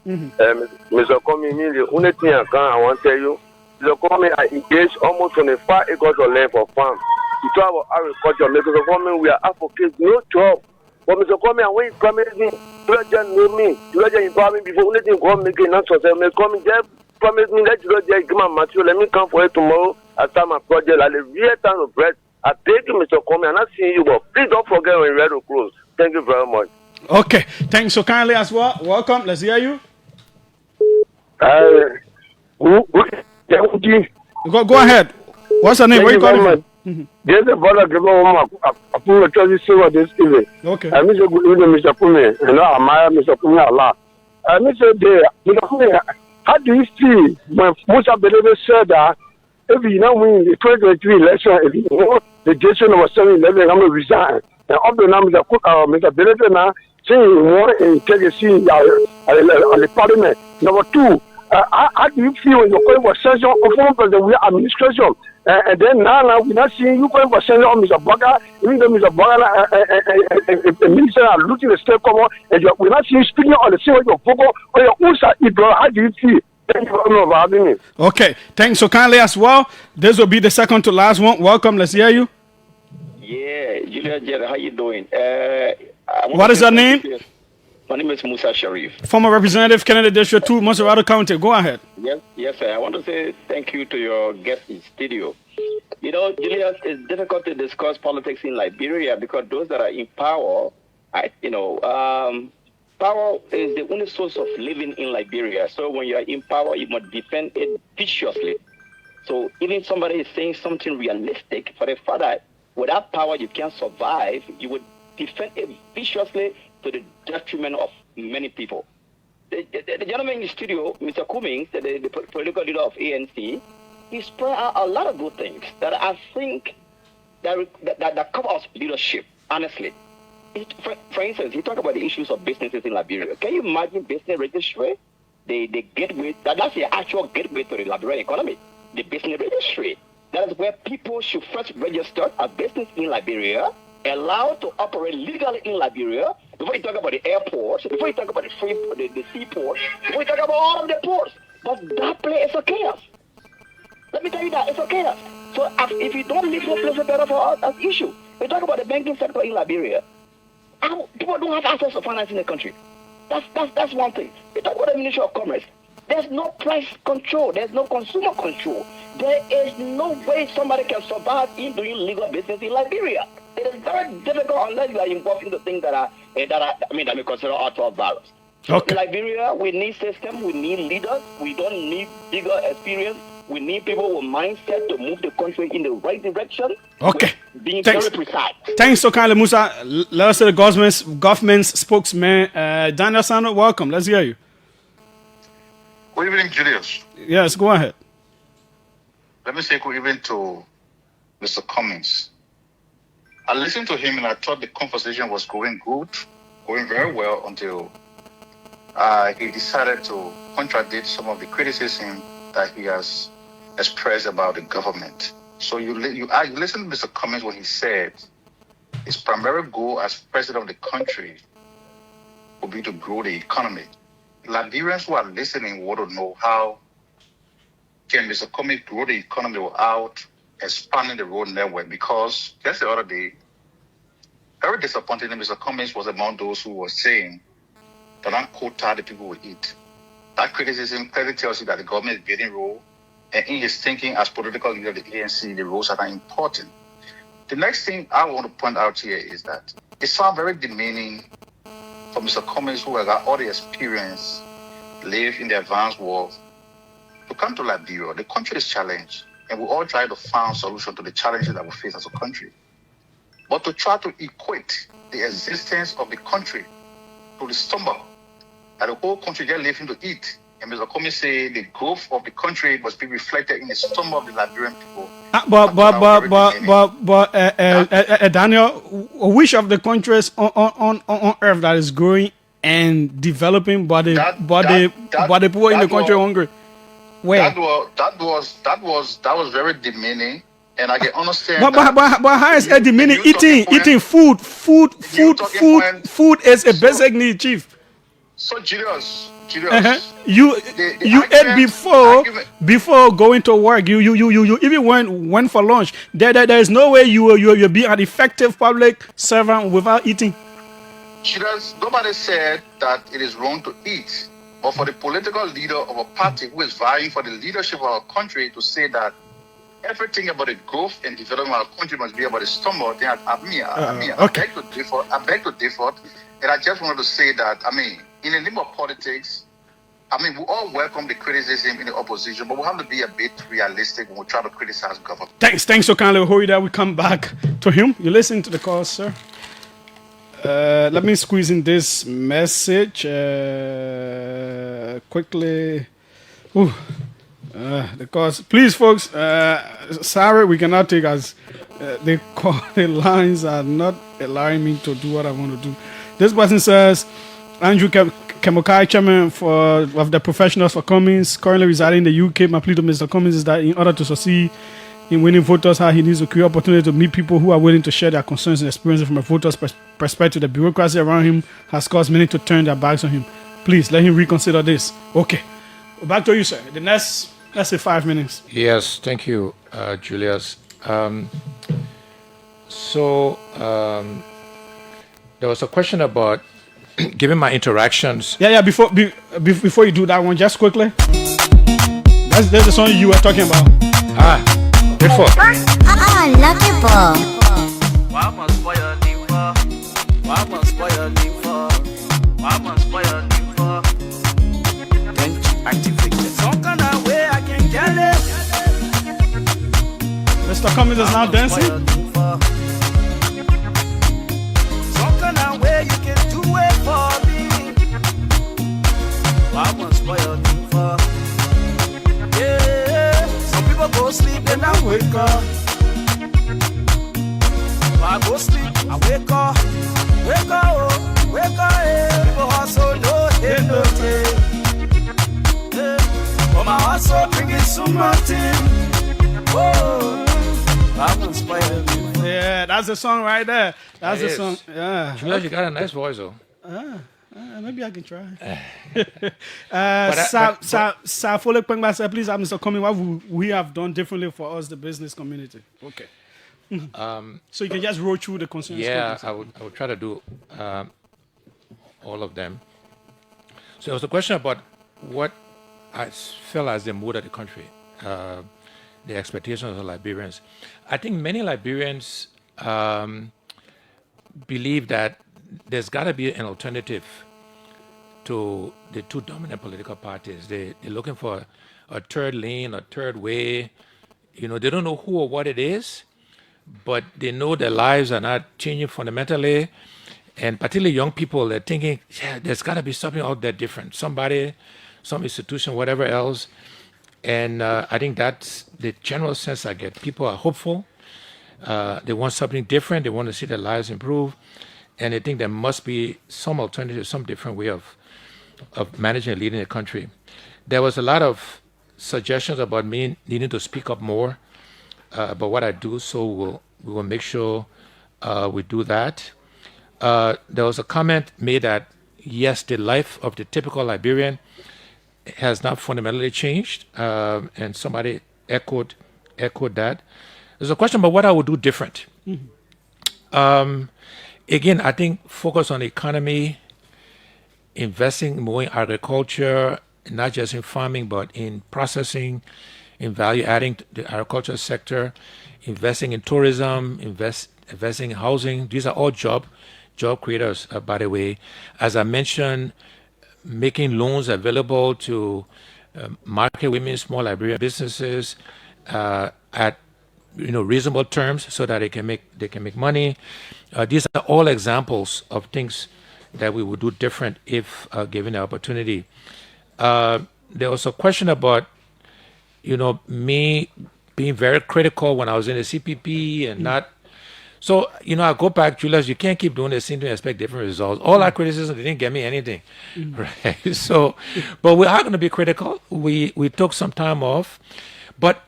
Mr. Cummings, the only thing I want to tell you, Mr. Cummings, I engaged almost 25 acres of land for farm. You talk about agriculture, Mr. Cummings, we are advocates, no job. But Mr. Cummings, when you promise me, you don't just know me, you don't just empower me before only thing come make it not success. Mr. Cummings, just promise me, let you just give my material, let me come for it tomorrow, I start my project, like the real time of bread. I thank you, Mr. Cummings, I'm not seeing you, but please don't forget when you're ready to close. Thank you very much. Okay, thanks so kindly as well. Welcome, let's hear you. Go ahead. What's your name? Where you calling from? There's a brother given home a pool of churches silver this evening. Okay. I miss a good evening, Mr. Cummings. And I admire Mr. Cummings a lot. I miss a day, Mr. Cummings, how do you see when most of the leaders said that if you now win the 2023 election, if you know the decision of 7-11, I'm going to resign. And up to now, Mr. Benedict now saying more and take a seat on the parliament. Number two, how do you feel when you're calling for session of former president with administration? And then now we're not seeing you going for Senator or Mr. Baka, even though Mr. Baka and Minister are looking the state common, and we're not seeing you speaking on the same way your vocal or your own side. How do you feel? Thank you very much for having me. Okay, thanks so kindly as well. This will be the second to last one. Welcome, let's hear you. Yeah, Julia, how you doing? What is your name? My name is Musa Sharif. Former Representative, Kennedy District 2, Monserrado County. Go ahead. Yes, sir. I want to say thank you to your guest in studio. You know, Julius, it's difficult to discuss politics in Liberia because those that are in power, power is the only source of living in Liberia. So when you are in power, you must defend it viciously. So even somebody is saying something realistic for the fact that without power you can't survive, you would defend it viciously to the detriment of many people. The gentleman in the studio, Mr. Cummings, the political leader of ANC, he spread out a lot of good things that I think that covers leadership, honestly. For instance, he talked about the issues of businesses in Liberia. Can you imagine business registry? The gateway, that's the actual gateway to the Liberian economy, the business registry. That is where people should first register a business in Liberia, allowed to operate legally in Liberia, before you talk about the airports, before you talk about the seaports, before you talk about all of the ports. But that place is a chaos. Let me tell you that, it's a chaos. So if you don't leave that place better for us, that's an issue. We talk about the banking sector in Liberia. People don't have access to finance in the country. That's one thing. We talk about the Ministry of Commerce. There's no price control. There's no consumer control. There is no way somebody can survive in doing legal business in Liberia. It is very difficult unless you are involved in the things that we consider out of virus. Okay. In Liberia, we need system, we need leaders, we don't need bigger experience. We need people with mindset to move the country in the right direction. Okay. Being Thanks. very precise. Thanks so kindly, Musa. Let us say the government's spokesman, Daniel Sano, welcome. Let's hear you. Good evening, Julius. Yes, go ahead. Let me say good evening to Mr. Cummings. I listened to him and I thought the conversation was going good, going very well until he decided to contradict some of the criticism that he has expressed about the government. So you listen to Mr. Cummings when he said his primary goal as president of the country will be to grow the economy. Liberians who are listening want to know how can Mr. Cummings grow the economy without expanding the road network, because just the other day, very disappointingly, Mr. Cummings was among those who were saying that on quota the people will eat. That criticism clearly tells you that the government is building road, and in his thinking as political leader of the ANC, the roads are not important. The next thing I want to point out here is that it sounds very demeaning for Mr. Cummings, who has got all the experience, live in the advanced world, to come to Liberia. The country is challenged, and we all try to find solution to the challenges that we face as a country. But to try to equate the existence of the country to the stomach, that the whole country just living to eat, and Mr. Cummings say the growth of the country must be reflected in the stomach of the Liberian people. Daniel, which of the countries on earth that is growing and developing, but the poor in the country hungry? Where? That was very demeaning, and I can understand. But how is it demeaning? Eating food is a basic need, Chief. So Julius. You ate before going to work. You even went for lunch. There is no way you'll be an effective public servant without eating. Julius, nobody said that it is wrong to eat, but for the political leader of a party who is vying for the leadership of our country to say that everything about the growth and development of our country must be about the stomach, then I beg to differ, and I just wanted to say that in the name of politics, we all welcome the criticism in the opposition, but we have to be a bit realistic when we try to criticize government. Thanks so kindly, hurry that we come back to him. You listen to the call, sir. Let me squeeze in this message quickly. Because please, folks, sorry, we cannot take us. The lines are not allowing me to do what I want to do. This person says, Andrew Kemokai, chairman of the professionals for Cummings, currently residing in the UK. My plea to Mr. Cummings is that in order to succeed in winning voters, how he needs to create opportunity to meet people who are willing to share their concerns and experiences from a voter's perspective. The bureaucracy around him has caused many to turn their backs on him. Please let him reconsider this. Okay. Back to you, sir. The next, let's say 5 minutes. Yes, thank you, Julius. There was a question about given my interactions. Yeah. Before you do that one, just quickly. That's the song you were talking about. Beautiful. Lucky boy. Why must spoil you for? Why must spoil you for? Why must spoil you for? Then activate it. Some kind of way I can get it. Mr. Cummings is now dancing. Some kind of way you can do it for me. Why must spoil you for? Yeah, some people go sleep and I wake up. I go sleep, I wake up, oh, yeah. People hustle, no, hey, no, yeah. But my hustle bringing some mountain. Oh, I will spoil you. Yeah, that's the song right there. That's the song. Yeah. Julius, you got a nice voice, though. Maybe I can try. Please, Mr. Cummings, what we have done differently for us, the business community. Okay. So you can just roll through the concerns. Yeah, I would try to do all of them. So there was a question about what I felt as the mood of the country, the expectations of Liberians. I think many Liberians believe that there's got to be an alternative to the two dominant political parties. They're looking for a third lane, a third way. They don't know who or what it is, but they know their lives are not changing fundamentally. And particularly young people, they're thinking, yeah, there's got to be something out there different. Somebody, some institution, whatever else. And I think that's the general sense I get. People are hopeful. They want something different. They want to see their lives improve. And they think there must be some alternative, some different way of managing and leading the country. There was a lot of suggestions about me needing to speak up more about what I do, so we will make sure we do that. There was a comment made that, yes, the life of the typical Liberian has not fundamentally changed, and somebody echoed that. There's a question about what I would do different. Mm-hmm. Again, I think focus on the economy, investing more in agriculture, not just in farming, but in processing, in value adding to the agriculture sector, investing in tourism, investing in housing. These are all job creators, by the way. As I mentioned, making loans available to market women, small Liberian businesses at reasonable terms so that they can make money. These are all examples of things that we would do different if given the opportunity. There was a question about me being very critical when I was in the CPP and not. So, I go back, Julius, you can't keep doing the same thing and expect different results. All our criticism, they didn't get me anything, right? So, but we are going to be critical. We took some time off. But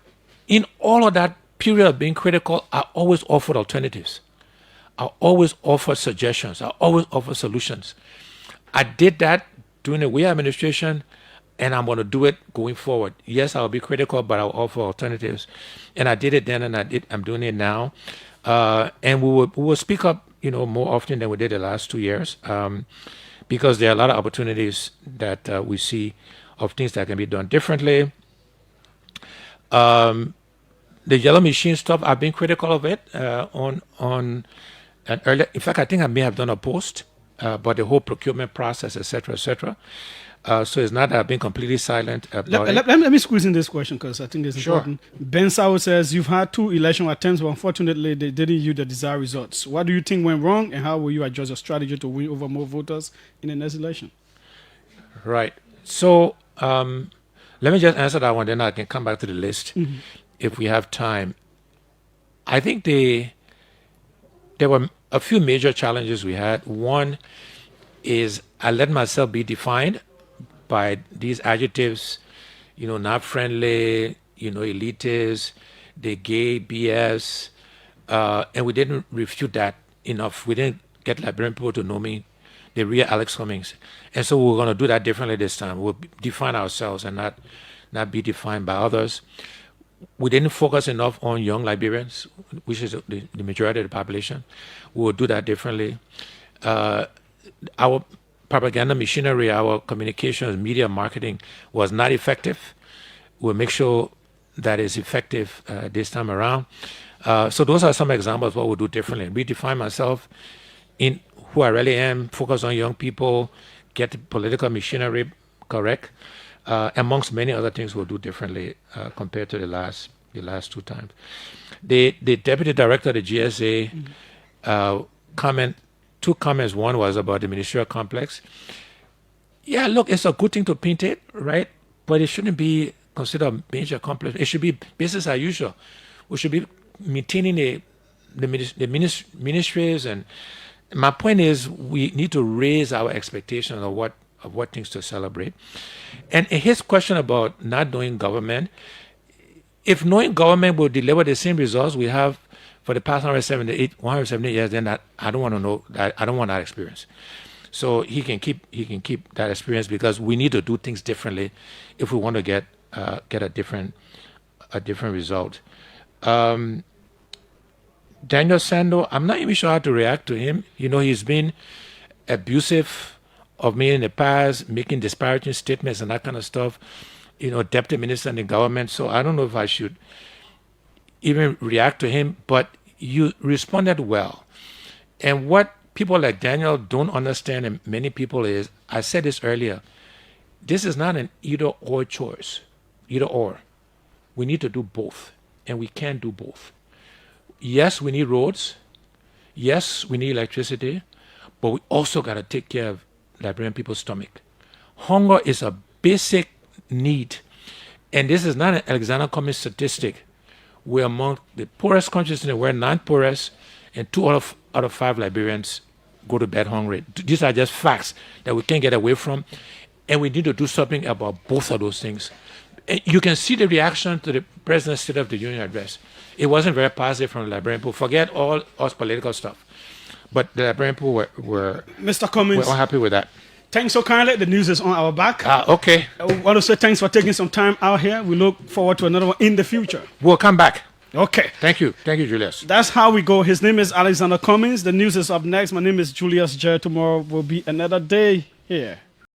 in all of that period of being critical, I always offered alternatives. I always offer suggestions. I always offer solutions. I did that during the Weah administration, and I'm going to do it going forward. Yes, I'll be critical, but I'll offer alternatives. And I did it then, and I'm doing it now. And we will speak up, more often than we did the last 2 years, because there are a lot of opportunities that we see of things that can be done differently. The yellow machine stuff, I've been critical of it on an earlier. In fact, I think I may have done a post about the whole procurement process, et cetera, et cetera. So it's not that I've been completely silent about it. Let me squeeze in this question because I think it's important. Ben Sao says, you've had 2 election attempts, but unfortunately they didn't yield the desired results. What do you think went wrong, and how will you adjust your strategy to win over more voters in the next election? Right. So let me just answer that one, then I can come back to the list if we have time. I think there were a few major challenges we had. One is I let myself be defined by these adjectives, not friendly, elitist, the gay BS, and we didn't refute that enough. We didn't get Liberian people to know me, the real Alex Cummings. And so we're going to do that differently this time. We'll define ourselves and not be defined by others. We didn't focus enough on young Liberians, which is the majority of the population. We will do that differently. Our propaganda machinery, our communications, media, marketing was not effective. We'll make sure that is effective this time around. So those are some examples of what we'll do differently. Redefine myself in who I really am, focus on young people, get the political machinery correct, amongst many other things we'll do differently compared to the last 2 times. The deputy director of the GSA two comments. One was about the ministerial complex. Yeah, look, it's a good thing to paint it, right? But it shouldn't be considered a major complex. It should be business as usual. We should be maintaining the ministries. And my point is, we need to raise our expectations of what things to celebrate. And his question about not knowing government, if knowing government will deliver the same results we have for the past 178 years, then I don't want to know that. I don't want that experience. So he can keep that experience, because we need to do things differently if we want to get a different result. Daniel Sando, I'm not even sure how to react to him. He's been abusive of me in the past, making disparaging statements and that kind of stuff. Deputy minister in the government. So I don't know if I should even react to him, but you responded well. And what people like Daniel don't understand, and many people, is, I said this earlier, this is not an either-or choice, either-or. We need to do both, and we can do both. Yes, we need roads. Yes, we need electricity, but we also got to take care of Liberian people's stomach. Hunger is a basic need, and this is not an Alexander Cummings statistic. We're among the poorest countries in the world, 9th poorest, and 2 out of 5 Liberians go to bed hungry. These are just facts that we can't get away from, and we need to do something about both of those things. And you can see the reaction to the President's State of the Union address. It wasn't very positive from the Liberian people. Forget all us political stuff. But the Liberian people were Mr. Cummings, we're unhappy with that. Thanks so kindly. The news is on our back. Okay. I want to say thanks for taking some time out here. We look forward to another one in the future. We'll come back. Okay. Thank you, Julius. That's how we go. His name is Alexander Cummings. The news is up next. My name is Julius Jer. Tomorrow will be another day here.